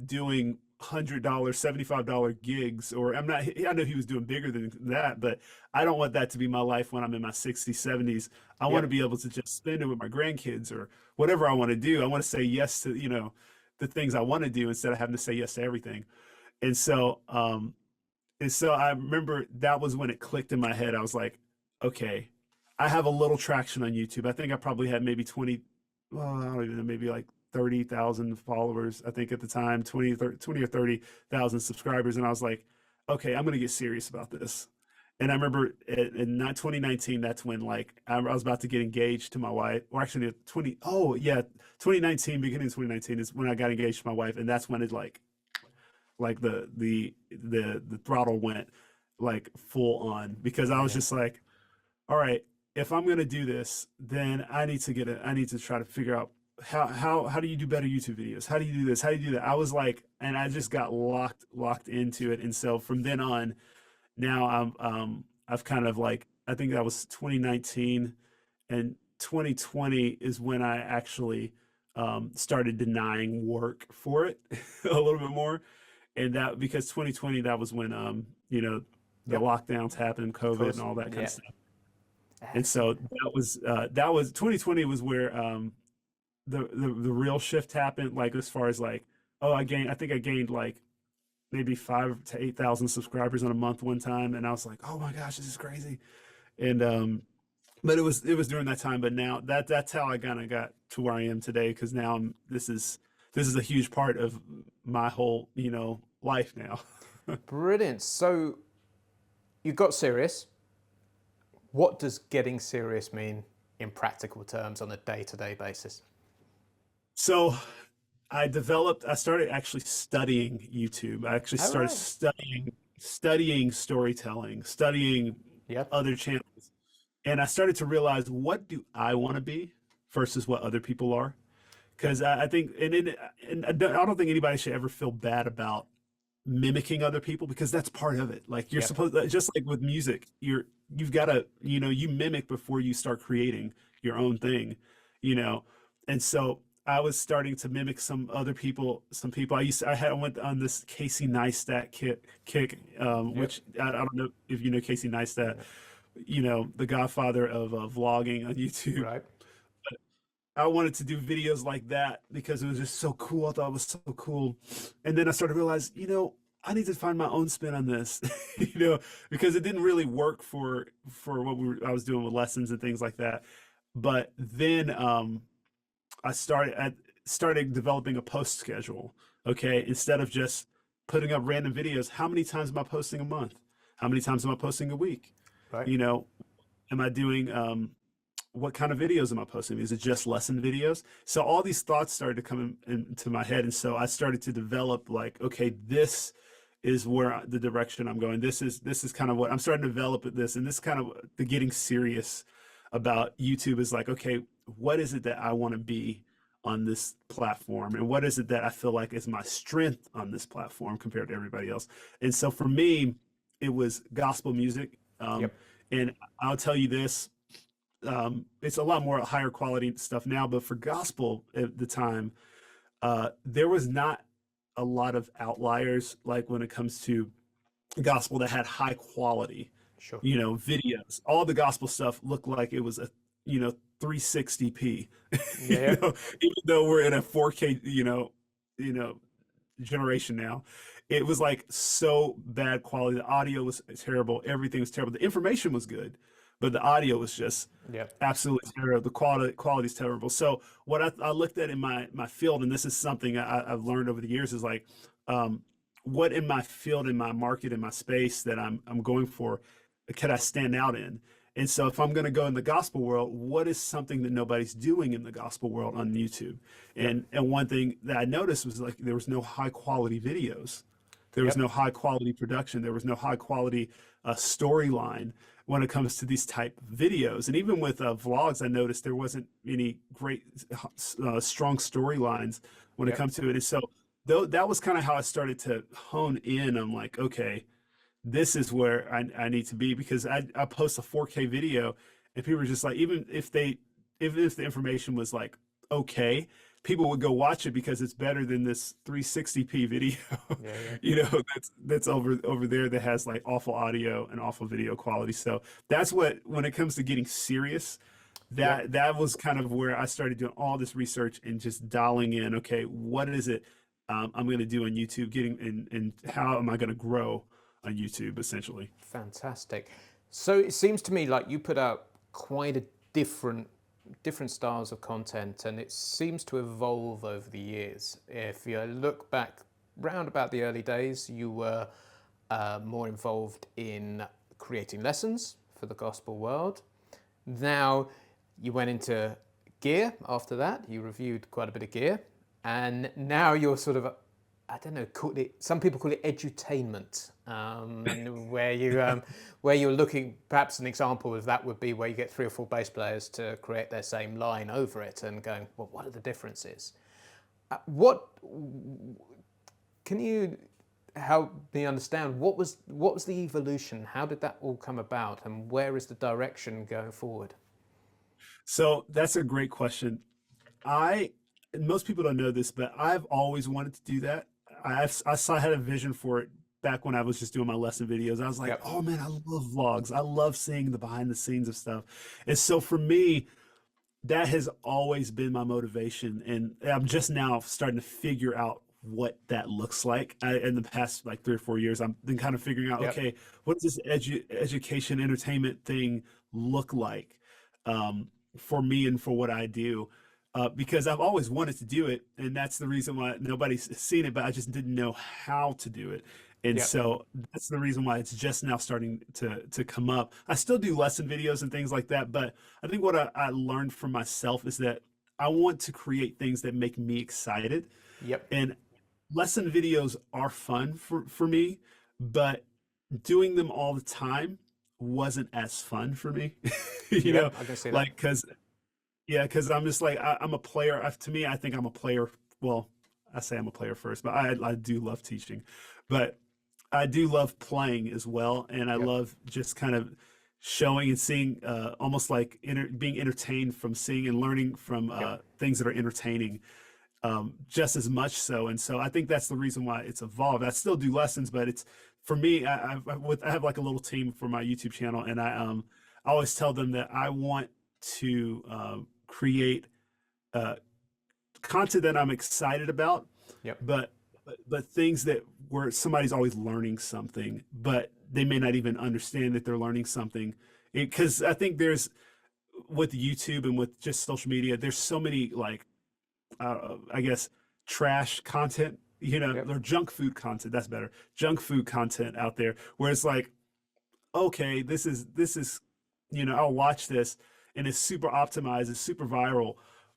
doing $100, $75 gigs, or I'm not. I know he was doing bigger than that, but I don't want that to be my life when I'm in my 60s, 70s. I want to Yep. be able to just spend it with my grandkids or whatever I want to do. I want to say yes to, the things I want to do instead of having to say yes to everything. And so, I remember that was when it clicked in my head. I was like, okay, I have a little traction on YouTube. I think I probably had maybe 20, well, I don't even know, maybe like 30,000 followers, I think at the time, 20 or 30,000 subscribers. And I was like, okay, I'm going to get serious about this. And I remember in 2019, that's when like I was about to get engaged to my wife, or actually 2019, beginning of 2019 is when I got engaged to my wife. And that's when it like the throttle went like full on, because I was Brilliant. just like, all right, if I'm gonna do this, then I need to try to figure out how do you do better YouTube videos? How do you do this? How do you do that? I was like, and I just got locked into it. And so from then on, now I've kind of like, I think that was 2019, and 2020 is when I actually started denying work for it a little bit more. And that because 2020, that was when, the Yep. lockdowns happened, Of COVID and course. all that kind of Yeah. stuff. And so Excellent. that was 2020 was where the real shift happened. Like as far as like, oh, I think I gained like maybe 5 to 8 thousand subscribers in a month one time, and I was like, oh my gosh, this is crazy. And but it was during that time. But now that's how I kind of got to where I am today because now this is a huge part of my whole life now. Brilliant. So you got serious. What does getting serious mean in practical terms on a day-to-day basis? So I started actually studying YouTube. I actually All started right. studying storytelling, studying Yep. other channels. And I started to realize, what do I want to be versus what other people are? Yep. Because I think, and I don't think anybody should ever feel bad about mimicking other people because that's part of it. Like you're Yep. supposed, just like with music, you've got to, you mimic before you start creating your own thing, you know. And so I was starting to mimic some people. I went on this Casey Neistat kick, Yep. which I don't know if you know Casey Neistat, the godfather of vlogging on YouTube. Right. I wanted to do videos like that because it was just so cool. I thought it was so cool. And then I started to realize, I need to find my own spin on this, because it didn't really work for what I was doing with lessons and things like that. But then I started developing a post schedule. Okay, instead of just putting up random videos, how many times am I posting a month? How many times am I posting a week? Right. You know, am I doing what kind of videos am I posting? Is it just lesson videos? So all these thoughts started to come into my head, and so I started to develop like, okay, this is where the direction I'm going. This is kind of what I'm starting to develop at this, and this kind of the getting serious about YouTube is like, okay, what is it that I want to be on this platform, and what is it that I feel like is my strength on this platform compared to everybody else? And so for me, it was gospel music, Yep. and I'll tell you this, it's a lot more higher quality stuff now, but for gospel at the time, there was not a lot of outliers like when it comes to gospel that had high quality, Sure. videos. All the gospel stuff looked like it was a, 360p, Yeah. even though we're in a 4K, you know, generation now. It was like so bad quality. The audio was terrible. Everything was terrible. The information was good, but the audio was just Yep. absolutely terrible. The quality is terrible. So what I looked at in my field, and this is something I've learned over the years, is like, um, what in my field, in my market, in my space that I'm going for, can I stand out in? And so if I'm going to go in the gospel world, what is something that nobody's doing in the gospel world on YouTube? Yep. And one thing that I noticed was like there was no high quality videos. There was Yep. no high quality production. There was no high quality storyline when it comes to these type of videos. And even with vlogs, I noticed there wasn't any great, strong storylines when it Yep. comes to it. And so though that was kind of how I started to hone in. I'm like, okay, this is where I need to be because I post a 4K video and people are just like, even if the information was like okay, people would go watch it because it's better than this 360p video, Yeah. Yeah. that's over there that has like awful audio and awful video quality. So that's what, when it comes to getting serious, Yep. that was kind of where I started doing all this research and just dialing in, okay, what is it I'm going to do on YouTube, and how am I going to grow on YouTube essentially. Fantastic. So it seems to me like you put out quite a different styles of content, and it seems to evolve over the years. If you look back round about the early days, you were more involved in creating lessons for the gospel world. Now you went into gear after that. You reviewed quite a bit of gear. And now you're sort of, I don't know, some people call it edutainment, where you're looking, perhaps an example of that would be where you get 3 or 4 bass players to create their same line over it and going, well, what are the differences? What can you help me understand what was the evolution? How did that all come about, and where is the direction going forward? So that's a great question. I most people don't know this, but I've always wanted to do that. I had a vision for it back when I was just doing my lesson videos. I was like, Yep. oh man, I love vlogs. I love seeing the behind the scenes of stuff. And so for me, that has always been my motivation. And I'm just now starting to figure out what that looks like. In the past like 3 or 4 years, I've been kind of figuring out, Yep. okay, what does this education entertainment thing look like for me and for what I do? Because I've always wanted to do it, and that's the reason why nobody's seen it, but I just didn't know how to do it. And Yep. so that's the reason why it's just now starting to come up. I still do lesson videos and things like that, but I think what I learned from myself is that I want to create things that make me excited. Yep. And lesson videos are fun for me, but doing them all the time wasn't as fun for me. You know, Yep. I can see that. like because yeah, because I'm just like I'm a player. To me, I think I'm a player. Well, I say I'm a player first, but I do love teaching, but I do love playing as well, and I Yep. love just kind of showing and seeing, almost like being entertained from seeing and learning from Yep. things that are entertaining, just as much so. And so I think that's the reason why it's evolved. I still do lessons, but it's for me. I have like a little team for my YouTube channel, and I always tell them that I want to create uh, content that I'm excited about, Yep. but but things that where somebody's always learning something, but they may not even understand that they're learning something. Because I think there's with YouTube and with just social media, there's so many like I guess trash content, Yep. or junk food content. That's better. Junk food content out there, where it's like, okay, this is, I'll watch this and it's super optimized, it's super viral,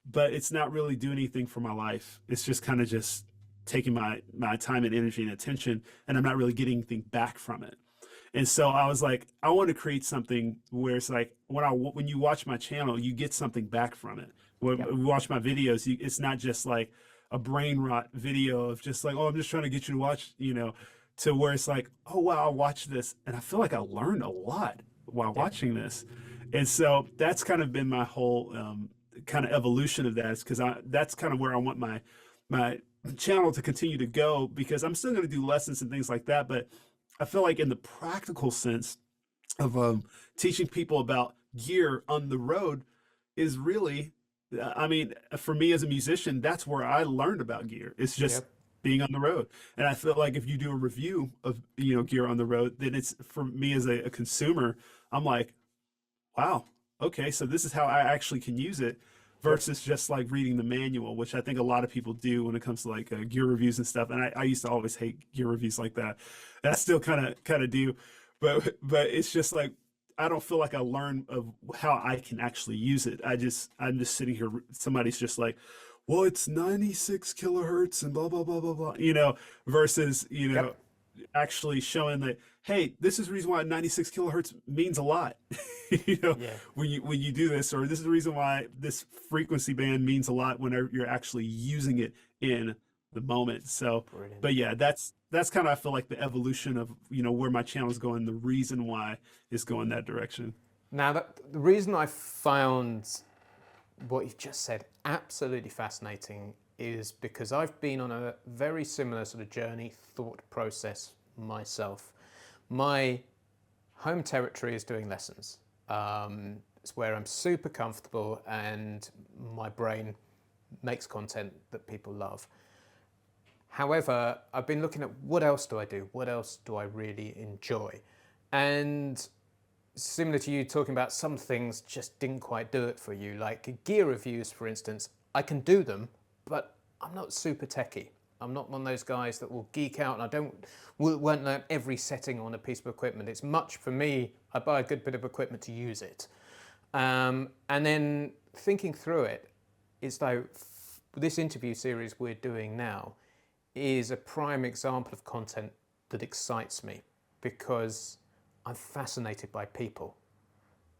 but it's not really doing anything for my life. It's just kind of just taking my time and energy and attention, and I'm not really getting anything back from it. And so I was like, I want to create something where it's like when you watch my channel, you get something back from it. When Yep. you watch my videos, it's not just like a brain rot video of just like, oh, I'm just trying to get you to watch, to where it's like, oh wow, I'll watch this, and I feel like I learned a lot while Yep. watching this. And so that's kind of been my whole kind of evolution of that, is because that's kind of where I want my channel to continue to go, because I'm still going to do lessons and things like that, but I feel like in the practical sense of teaching people about gear on the road is really, I mean, for me as a musician, that's where I learned about gear. It's just Yep. being on the road. And I feel like if you do a review of, gear on the road, then it's for me as a consumer, I'm like, wow, okay, so this is how I actually can use it Yep. versus just like reading the manual, which I think a lot of people do when it comes to like gear reviews and stuff. And I used to always hate gear reviews like that. And I still kind of do, but it's just like I don't feel like I learn of how I can actually use it. I'm just sitting here. Somebody's just like, well, it's 96 kilohertz and blah blah blah blah blah, versus Yep. actually showing that, hey, this is the reason why 96 kilohertz means a lot. you know Yeah. when you do this, or this is the reason why this frequency band means a lot whenever you're actually using it in the moment. So Brilliant. but yeah, that's kind of, I feel like, the evolution of where my channel is going, the reason why it's going that direction. Now, the reason I found what you've just said absolutely fascinating is because I've been on a very similar sort of journey, thought process myself. My home territory is doing lessons. It's where I'm super comfortable and my brain makes content that people love. However, I've been looking at what else do I do? What else do I really enjoy? And similar to you talking about some things just didn't quite do it for you, like gear reviews, for instance. I can do them, but I'm not super techie. I'm not one of those guys that will geek out, and won't learn every setting on a piece of equipment. It's much for me, I buy a good bit of equipment to use it. And then thinking through it, it's like this interview series we're doing now is a prime example of content that excites me because I'm fascinated by people.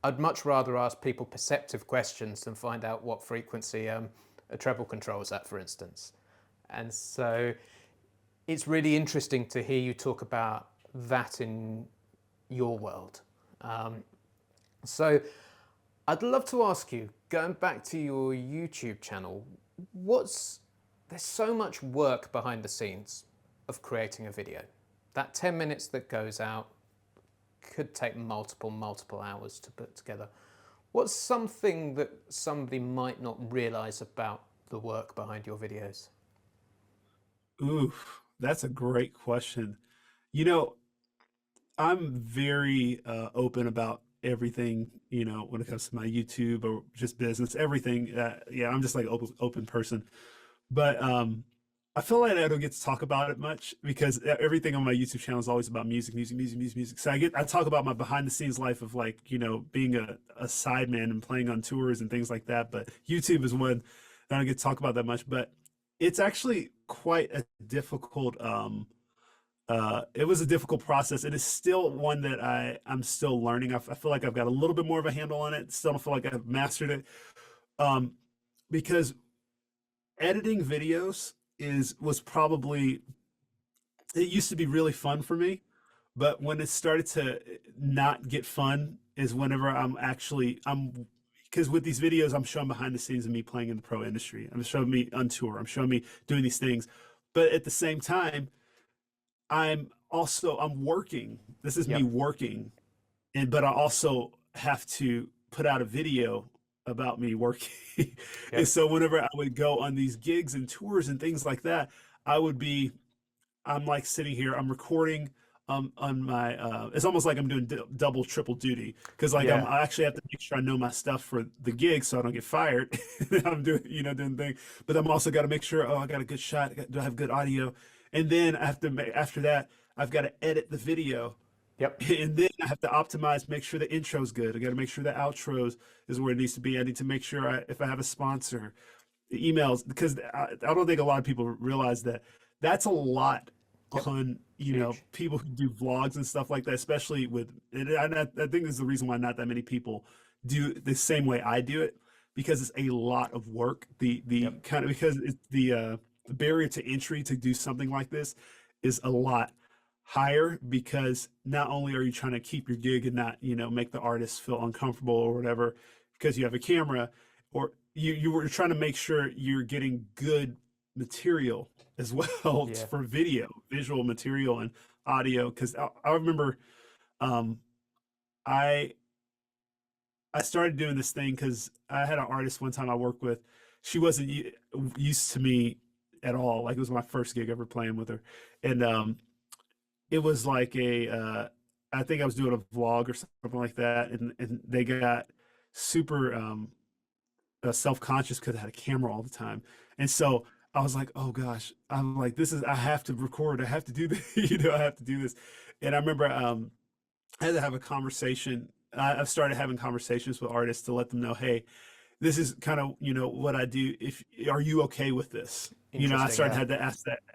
I'd much rather ask people perceptive questions than find out what frequency a treble control's at, for instance. And so it's really interesting to hear you talk about that in your world. So I'd love to ask you, going back to your YouTube channel, what's there's so much work behind the scenes of creating a video. That 10 minutes that goes out could take multiple hours to put together. What's something that somebody might not realize about the work behind your videos? Ooh, that's a great question. You know, I'm very open about everything, when it comes to my YouTube or just business, everything. Yeah, I'm just like open person. But I feel like I don't get to talk about it much because everything on my YouTube channel is always about music. So I talk about my behind the scenes life of like, being a sideman and playing on tours and things like that. But YouTube is one that I don't get to talk about that much. But it's actually quite a difficult it was a difficult process. It is still one that I'm still learning. I feel like I've got a little bit more of a handle on it. Still don't feel like I've mastered it. Um, because editing videos was probably it used to be really fun for me, but when it started to not get fun is whenever I'm because with these videos I'm showing behind the scenes of me playing in the pro industry. I'm showing me on tour. I'm showing me doing these things, but at the same time I'm working. This is me Yep. working, but I also have to put out a video about me working. And Yep. so whenever I would go on these gigs and tours and things like that, I would be I'm like sitting here, I'm recording on my it's almost like I'm doing double triple duty because like Yeah. I actually have to make sure I know my stuff for the gig so I don't get fired. I'm doing doing thing, but I'm also got to make sure, oh, I got a good shot, do I have good audio, and then I have to after that I've got to edit the video, Yep. and then I have to optimize, make sure the intro's good. I got to make sure the outros is where it needs to be. I need to make sure if I have a sponsor, the emails, because I don't think a lot of people realize that that's a lot Yep. on Huge. people who do vlogs and stuff like that, especially with and I think this is the reason why not that many people do the same way I do it because it's a lot of work. The Yep. kind of because it's the barrier to entry to do something like this is a lot higher because not only are you trying to keep your gig and not make the artist feel uncomfortable or whatever because you have a camera, or you were trying to make sure you're getting good material as well Yeah. for visual material and audio. Because I remember um, I I started doing this thing because I had an artist one time I worked with. She wasn't used to me at all. Like it was my first gig ever playing with her, and it was like I think I was doing a vlog or something like that, and they got super self-conscious because I had a camera all the time. And so I was like, oh gosh, I'm like, I have to record. I have to do this, I have to do this. And I remember I had to have a conversation. I've started having conversations with artists to let them know, hey, this is kind of, what I do. If Are you okay with this? I Interesting. started Yeah. had to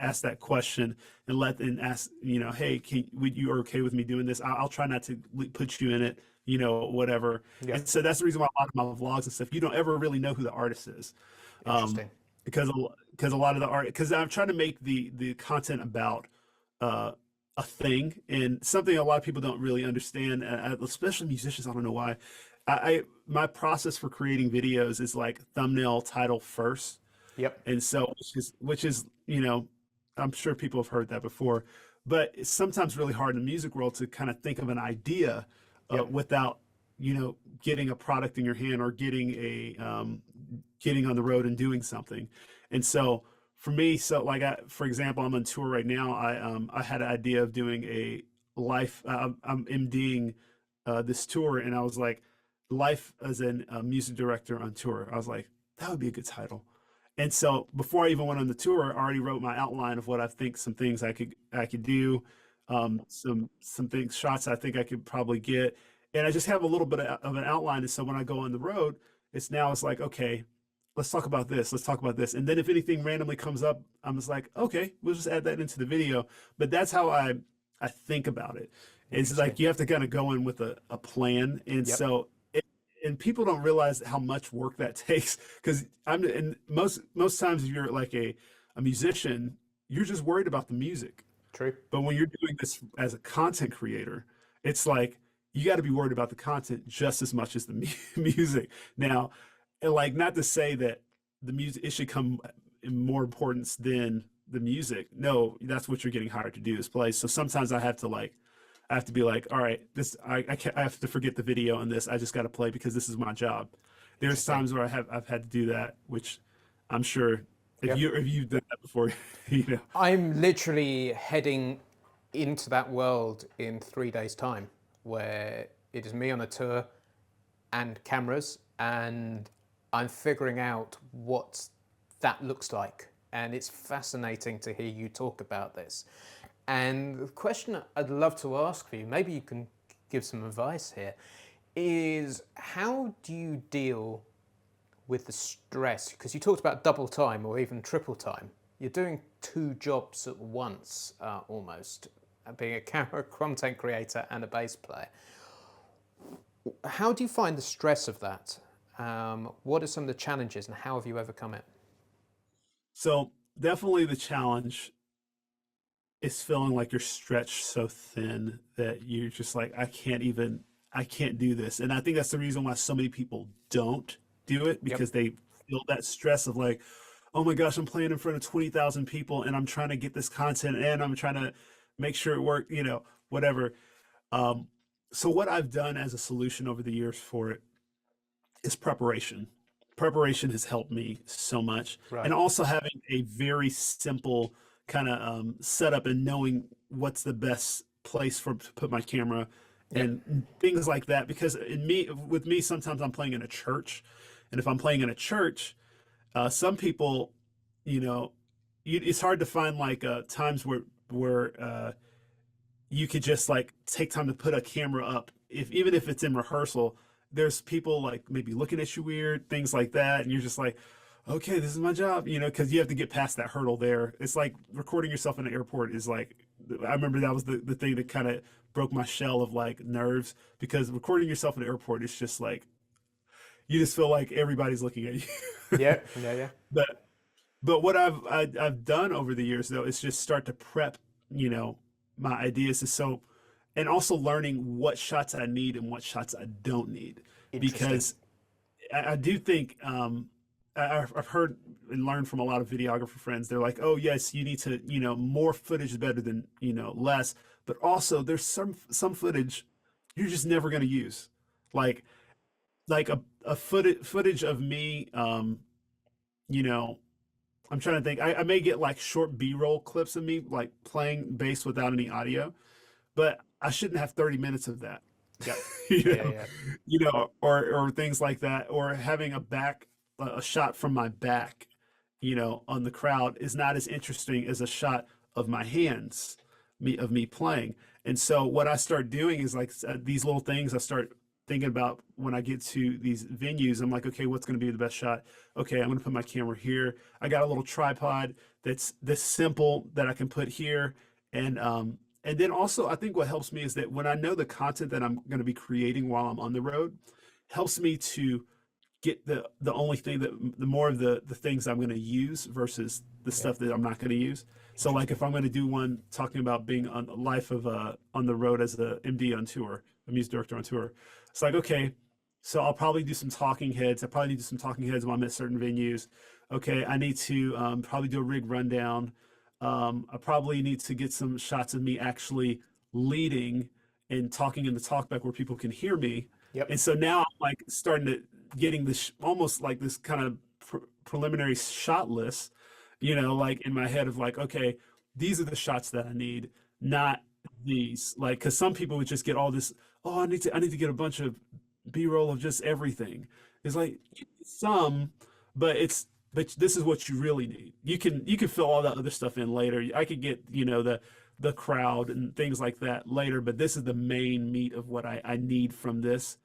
ask that question and ask, hey, would you are okay with me doing this? I'll try not to put you in it, whatever. And Yep. so that's the reason why a lot of my vlogs and stuff, you don't ever really know who the artist is, um, Interesting. because a lot of the art, because I'm trying to make the content about uh, a thing and something a lot of people don't really understand, especially musicians. I don't know why. My process for creating videos is like thumbnail title first, Yep. and so which is I'm sure people have heard that before, but it's sometimes really hard in the music world to kind of think of an idea Yep. without getting a product in your hand or getting on the road and doing something. And so for me, so like for example, I'm on tour right now. I had an idea of doing a life. I'm MDing this tour, and I was like, life as a music director on tour. I was like, that would be a good title. And so before I even went on the tour, I already wrote my outline of what I think some things I could do, some things shots I think I could probably get, and I just have a little bit of an outline. And so when I go on the road, it's like, okay, let's talk about this, let's talk about this, and then if anything randomly comes up, I'm just like, okay, we'll just add that into the video. But that's how I think about it. It's Interesting. like you have to kind of go in with a plan, and Yep. so and people don't realize how much work that takes because and most times if you're like a musician, you're just worried about the music. True. But when you're doing this as a content creator, it's like you got to be worried about the content just as much as the music. Now, and like not to say that the music, it should come in more importance than the music. No, that's what you're getting hired to do, is play. So sometimes I have to be like, all right, this I can't, I have to forget the video on this. I just got to play because this is my job. There's Interesting. times where I've had to do that, which I'm sure Yep. if you've done that before, you know. I'm literally heading into that world in 3 days' time, where it is me on a tour and cameras, and I'm figuring out what that looks like. And it's fascinating to hear you talk about this. And the question I'd love to ask for you, maybe you can give some advice here, is how do you deal with the stress? Because you talked about double time or even triple time. You're doing two jobs at once, almost, being a camera content creator and a bass player. How do you find the stress of that? What are some of the challenges and how have you overcome it? So definitely the challenge is feeling like you're stretched so thin that you're just like, I can't do this. And I think that's the reason why so many people don't do it, Yep. because they feel that stress of like, oh my gosh, I'm playing in front of 20,000 people and I'm trying to get this content and I'm trying to make sure it works, you know, whatever. Um, so what I've done as a solution over the years for it is preparation. Preparation has helped me so much. And Right. also having a very simple kind of setup and knowing what's the best place for to put my camera Yep. and things like that. Because with me, sometimes I'm playing in a church, and if I'm playing in a church, some people, you know, it's hard to find like times where you could just like take time to put a camera up, if even if it's in rehearsal. There's people like maybe looking at you weird, things like that, and you're just like, okay, this is my job, you know, because you have to get past that hurdle there. It's like recording yourself in an airport is like, I remember that was the thing that kind of broke my shell of like nerves, because recording yourself in an airport is just like, you just feel like everybody's looking at you. Yeah. Yeah. Yeah. but but what I've done over the years though is just start to prep, you know, my ideas is so, and also learning what shots I need and what shots I don't need, Interesting. because I do think I've heard and learned from a lot of videographer friends. They're like, oh yes, you need to, you know, more footage is better than, you know, less, but also there's some footage you're just never going to use, like a footage of me, you know, I'm trying to think. I may get like short B-roll clips of me like playing bass without any audio, but I shouldn't have 30 minutes of that. Yep. you Yeah. Yeah. know, Yeah. or things like that, or having a shot from my back, you know, on the crowd is not as interesting as a shot of my hands, me playing. And so what I start doing is like these little things I start thinking about when I get to these venues. I'm like, okay, what's going to be the best shot? Okay, I'm going to put my camera here. I got a little tripod that's this simple that I can put here, and then also I think what helps me is that when I know the content that I'm going to be creating while I'm on the road, helps me to get the only thing that the more of the things I'm going to use versus the Yep. stuff that I'm not going to use. So like if Interesting. I'm going to do one talking about being on life of on the road as a MD on tour, a music director on tour, it's like, okay, so I'll probably do some talking heads. I probably need to do some talking heads when I'm at certain venues. Okay, I need to probably do a rig rundown. I probably need to get some shots of me actually leading and talking in the talkback where people can hear me. Yep. And so now I'm like starting to getting this almost like this kind of preliminary shot list, you know, like in my head of like, okay, these are the shots that I need, not these. Like, because some people would just get all this. Oh, I need to get a bunch of B-roll of just everything. It's like some, but this is what you really need. You can fill all that other stuff in later. I could get, you know, the crowd and things like that later, but this is the main meat of what I need from this,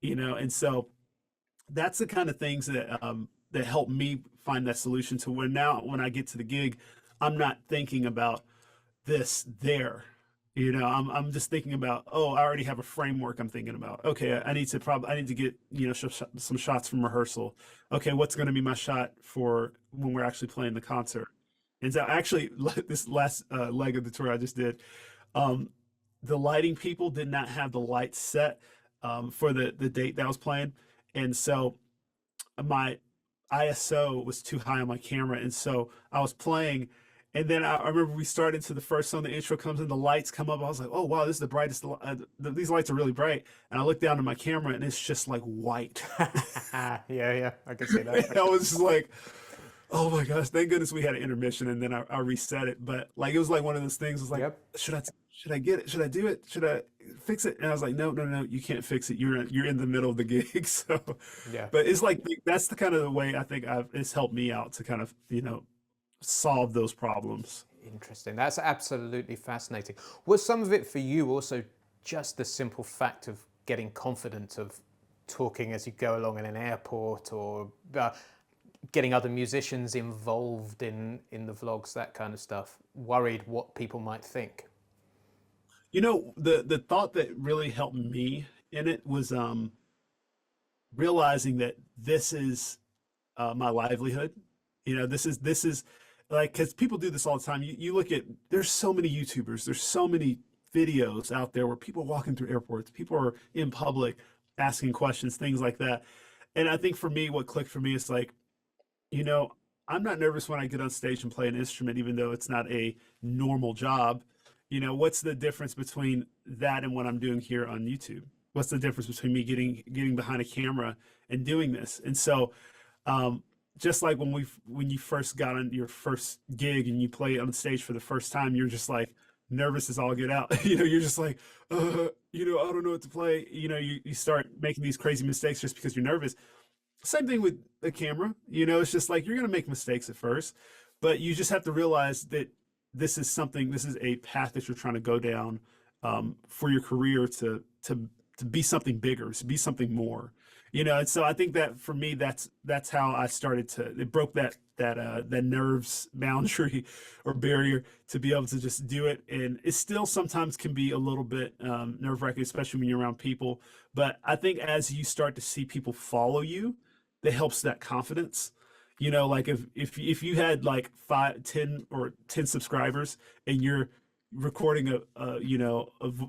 you know. And so that's the kind of things that help me find that solution to where now when I get to the gig, I'm not thinking about this there. You know, I'm just thinking about, oh, I already have a framework I'm thinking about. Okay, I need to get, you know, some shots from rehearsal. Okay, what's going to be my shot for when we're actually playing the concert? And so actually, this last leg of the tour I just did, um, the lighting people did not have the lights set for the date that I was playing, and so my ISO was too high on my camera, and so I was playing, and then I remember we started into the first song. The intro comes in, the lights come up. I was like, "Oh wow, this is the brightest. These lights are really bright." And I look down at my camera, and it's just like white. Yeah, I can see that. And I was just like, "Oh my gosh!" Thank goodness we had an intermission, and then I reset it. But like it was like one of those things. It was like, Yep. should I get it? Should I do it? Should I fix it? And I was like, no, you can't fix it. You're in the middle of the gig. So, Yeah. but it's like that's the kind of the way I think it's helped me out to kind of solve those problems. Interesting. That's absolutely fascinating. Was some of it for you also just the simple fact of getting confident of talking as you go along in an airport, or getting other musicians involved in the vlogs, that kind of stuff? Worried what people might think? The thought that really helped me in it was realizing that this is my livelihood. This is like, because people do this all the time. You look at, there's so many YouTubers, there's so many videos out there where people are walking through airports, people are in public asking questions, things like that. And I think for me, what clicked for me is like, you know, I'm not nervous when I get on stage and play an instrument, even though it's not a normal job. What's the difference between that and what I'm doing here on YouTube? What's the difference between me getting behind a camera and doing this? And so, just like when you first got on your first gig and you play on stage for the first time, you're just like nervous as all get out. You're just like, I don't know what to play. You start making these crazy mistakes just because you're nervous. Same thing with the camera. It's just like you're going to make mistakes at first, but you just have to realize that this is a path that you're trying to go down for your career to be something bigger, to be something more. And so I think that for me, that's how I started it broke that nerves boundary or barrier to be able to just do it. And it still sometimes can be a little bit nerve-wracking, especially when you're around people. But I think as you start to see people follow you, that helps that confidence. Like if you had like 5, 10 or 10 subscribers and you're recording a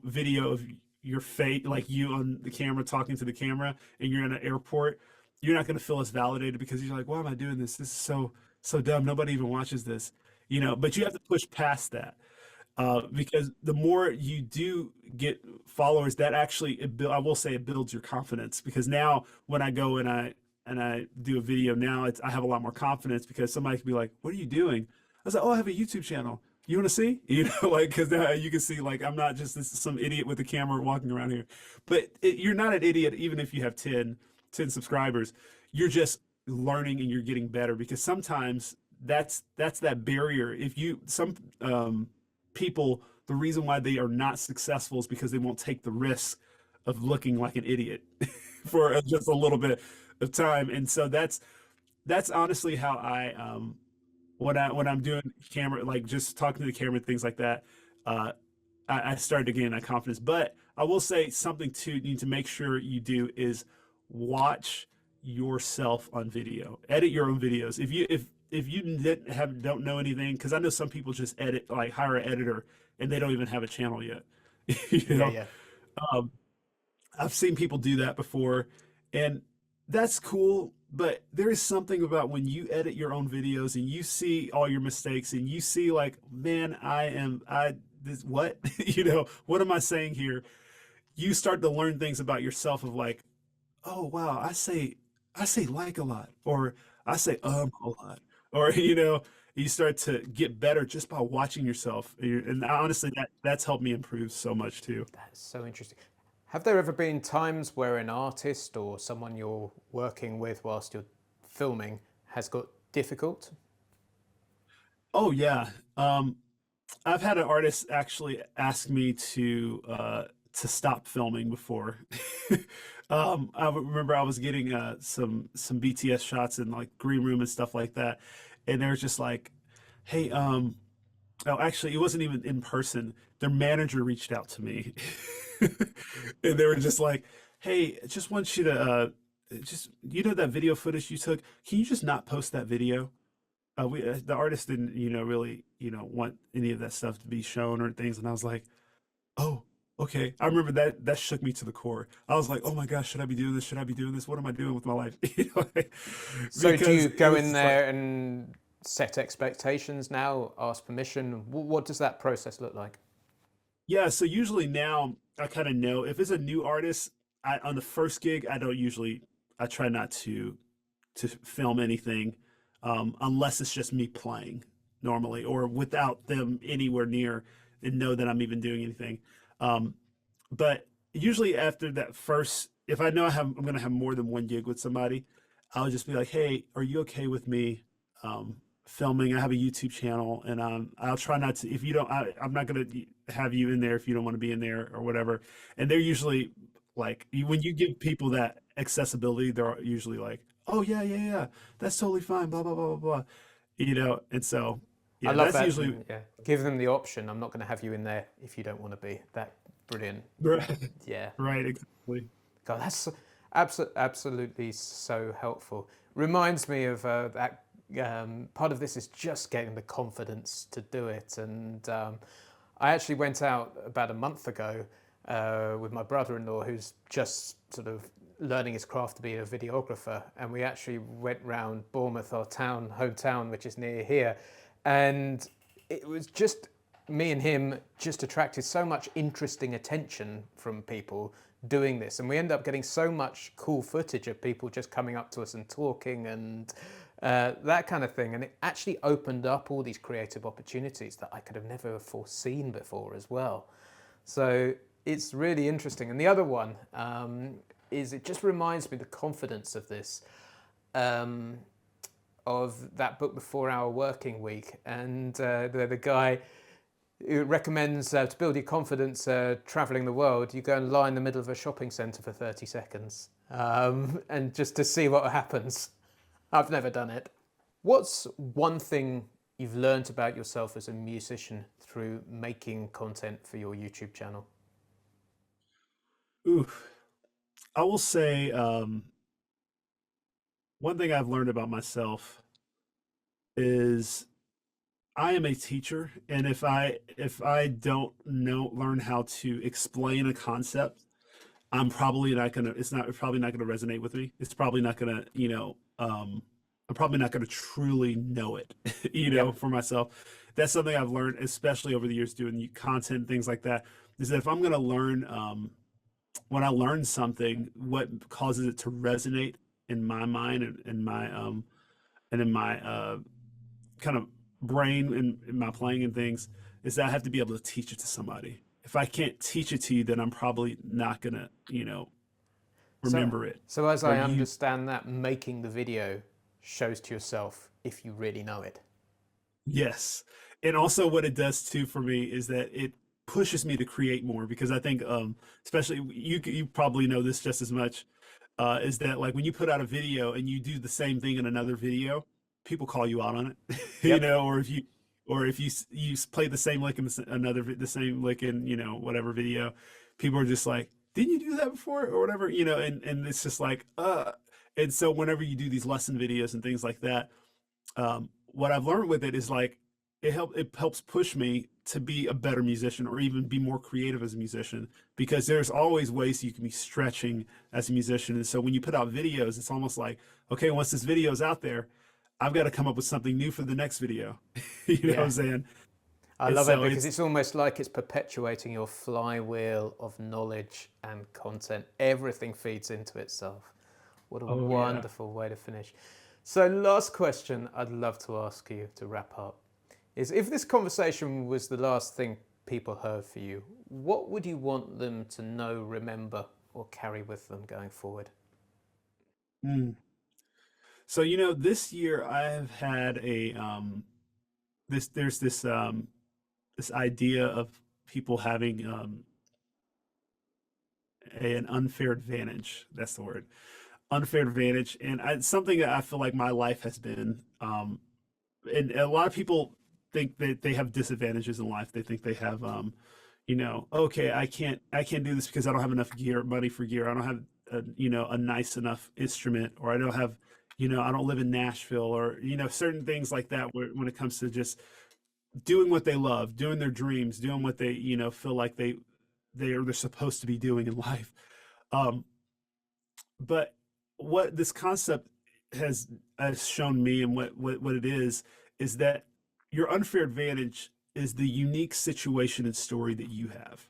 video of your face, like you on the camera talking to the camera, and you're in an airport, you're not going to feel as validated because you're like, why am I doing this? This is so dumb. Nobody even watches this, but you have to push past that. Because the more you do get followers, that actually, I will say, it builds your confidence. Because now when I go and I do a video now, I have a lot more confidence because somebody can be like, "What are you doing?" I was like, "Oh, I have a YouTube channel. You want to see?" Like, because now you can see, like, I'm not just some idiot with a camera walking around here. But you're not an idiot even if you have 10 subscribers. You're just learning and you're getting better, because sometimes that's that barrier. Some people, the reason why they are not successful is because they won't take the risk of looking like an idiot for just a little bit of time. And so that's honestly how I when I'm doing camera, like just talking to the camera and things like that, I started to gain that confidence. But I will say something too, you need to make sure you do is watch yourself on video. Edit your own videos. If you don't know anything, because I know some people just edit, like hire an editor and they don't even have a channel yet. Yeah. Um, I've seen people do that before, and that's cool. But there is something about when you edit your own videos and you see all your mistakes and you see like, man, what, what am I saying here? You start to learn things about yourself of like, oh, wow, I say like a lot, or I say a lot, or, you start to get better just by watching yourself. And honestly, that's helped me improve so much too. That's so interesting. Have there ever been times where an artist or someone you're working with whilst you're filming has got difficult? Oh yeah. I've had an artist actually ask me to stop filming before. I remember I was getting some BTS shots in like green room and stuff like that, and they're just like, "Hey, oh, actually, it wasn't even in person. Their manager reached out to me, and they were just like, "Hey, just want you to just that video footage you took. Can you just not post that video?" The artist didn't really want any of that stuff to be shown or things, and I was like, "Oh." Okay, I remember that shook me to the core. I was like, "Oh my gosh, should I be doing this? Should I be doing this? What am I doing with my life?" So do Because you it go was in just like, there and set expectations now, ask permission? What does that process look like? yeah. So usually now I kind of know if it's a new artist. On the first gig, I don't usually. I try not to film anything unless it's just me playing normally or without them anywhere near and know that I'm even doing anything. Um, but usually after that first, if I know I'm going to have more than one gig with somebody, I'll just be like, "Hey, are you okay with me filming? I have a YouTube channel, and I'll try not to. If you don't, I'm not going to have you in there if you don't want to be in there or whatever." And they're usually like, when you give people that accessibility, they're usually like, "Oh yeah, yeah, yeah, that's totally fine." Blah blah blah blah blah. And so I yeah, love that's that. usually Yeah, give them the option. I'm not going to have you in there if you don't want to be. That brilliant. right. Yeah. Right, exactly. God, that's absolutely so helpful. Reminds me of that part of this is just getting the confidence to do it. And I actually went out about a month ago with my brother-in-law, who's just sort of learning his craft to be a videographer, and we actually went round Bournemouth, our hometown, which is near here, and it was just me and him just attracted so much interesting attention from people doing this, and we end up getting so much cool footage of people just coming up to us and talking and that kind of thing, and it actually opened up all these creative opportunities that I could have never foreseen before as well. So it's really interesting. And the other one is it just reminds me the confidence of this, um, of that book, The 4 Hour Working Week. And the guy who recommends to build your confidence traveling the world, you go and lie in the middle of a shopping centre for 30 seconds and just to see what happens. I've never done it. What's one thing you've learned about yourself as a musician through making content for your YouTube channel? Ooh, I will say one thing I've learned about myself is I am a teacher, and if I don't know learn how to explain a concept, I'm probably not gonna. It's probably not gonna resonate with me. It's probably not gonna, I'm probably not gonna truly know it, Yep. for myself. That's something I've learned, especially over the years doing content, things like that, is that if I'm gonna learn, when I learn something, what causes it to resonate in my mind and in my kind of brain and in my playing and things is that I have to be able to teach it to somebody. If I can't teach it to you, then I'm probably not gonna, So, remember it. so as Or I you, understand that, making the video shows to yourself if you really know it. yes. And also what it does too for me is that it pushes me to create more because I think, especially you probably know this just as much, is that like when you put out a video and you do the same thing in another video, people call you out on it, Yep. or if you play the same lick in the same lick in whatever video, people are just like, didn't you do that before or whatever, and it's just like, and so whenever you do these lesson videos and things like that, what I've learned with it is like it helps push me to be a better musician or even be more creative as a musician because there's always ways you can be stretching as a musician. And so when you put out videos, it's almost like, okay, once this video is out there, I've got to come up with something new for the next video. You know what Yeah. I'm saying? I And love it so because it's it's almost like it's perpetuating your flywheel of knowledge and content. Everything feeds into itself. What a oh yeah. wonderful way to finish. So, last question I'd love to ask you to wrap up is if this conversation was the last thing people heard for you, what would you want them to know, remember, or carry with them going forward? Mm. So this year I have had a this there's this idea of people having an unfair advantage. That's the word, unfair advantage, and it's something that I feel like my life has been. And a lot of people think that they have disadvantages in life. They think they have, okay, I can't do this because I don't have enough money for gear. I don't have, a nice enough instrument, or I don't have, I don't live in Nashville, or certain things like that. When it comes to just doing what they love, doing their dreams, doing what they, feel like they're supposed to be doing in life. Um, but what this concept has shown me, and what it is that your unfair advantage is the unique situation and story that you have.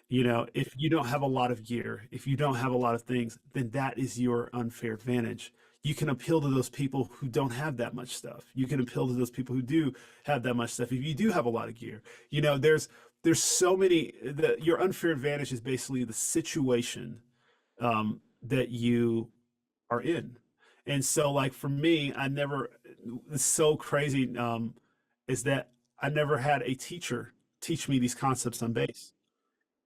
You know, if you don't have a lot of gear, if you don't have a lot of things, then that is your unfair advantage. You can appeal to those people who don't have that much stuff. You can appeal to those people who do have that much stuff. If you do have a lot of gear, you know, there's so many. Your unfair advantage is basically the situation that you are in. And so, like for me, it's so crazy, is that I never had a teacher teach me these concepts on bass.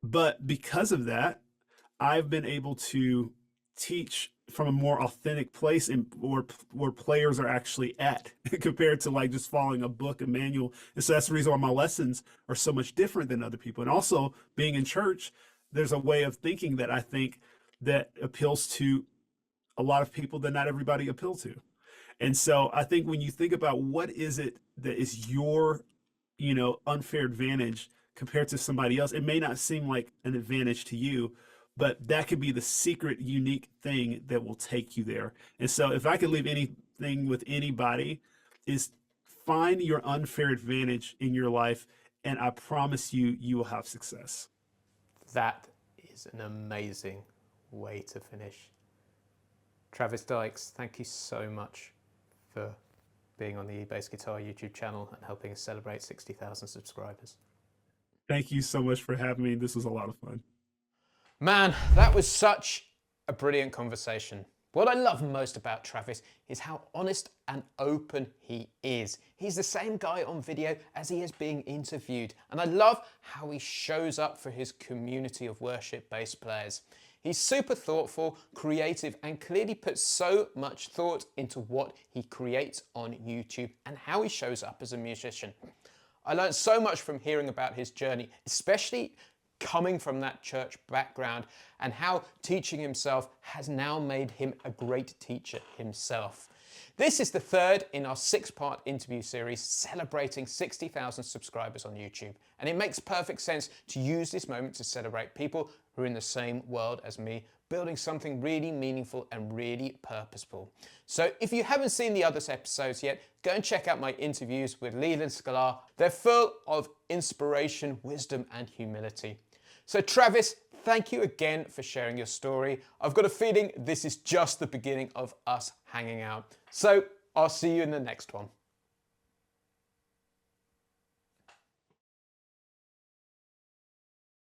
But because of that, I've been able to teach from a more authentic place, and where players are actually at compared to like just following a book, a manual. And so that's the reason why my lessons are so much different than other people. And also being in church, there's a way of thinking that I think that appeals to a lot of people that not everybody appeal to. And so I think when you think about what is it that is your, unfair advantage compared to somebody else, it may not seem like an advantage to you, but that could be the secret, unique thing that will take you there. And so if I could leave anything with anybody, is find your unfair advantage in your life, and I promise you, you will have success. That is an amazing way to finish. Travis Dykes, thank you so much for being on the eBassGuitar YouTube channel and helping us celebrate 60,000 subscribers. Thank you so much for having me. This was a lot of fun. Man, that was such a brilliant conversation. What I love most about Travis is how honest and open he is. He's the same guy on video as he is being interviewed, and I love how he shows up for his community of worship bass players. He's super thoughtful, creative, and clearly puts so much thought into what he creates on YouTube and how he shows up as a musician. I learned so much from hearing about his journey, especially coming from that church background, and how teaching himself has now made him a great teacher himself. This is the third in our 6-part interview series celebrating 60,000 subscribers on YouTube, and it makes perfect sense to use this moment to celebrate people who are in the same world as me, building something really meaningful and really purposeful. So if you haven't seen the other episodes yet, go and check out my interviews with Leland Sklar. They're full of inspiration, wisdom, and humility. So Travis, thank you again for sharing your story. I've got a feeling this is just the beginning of us hanging out. So I'll see you in the next one.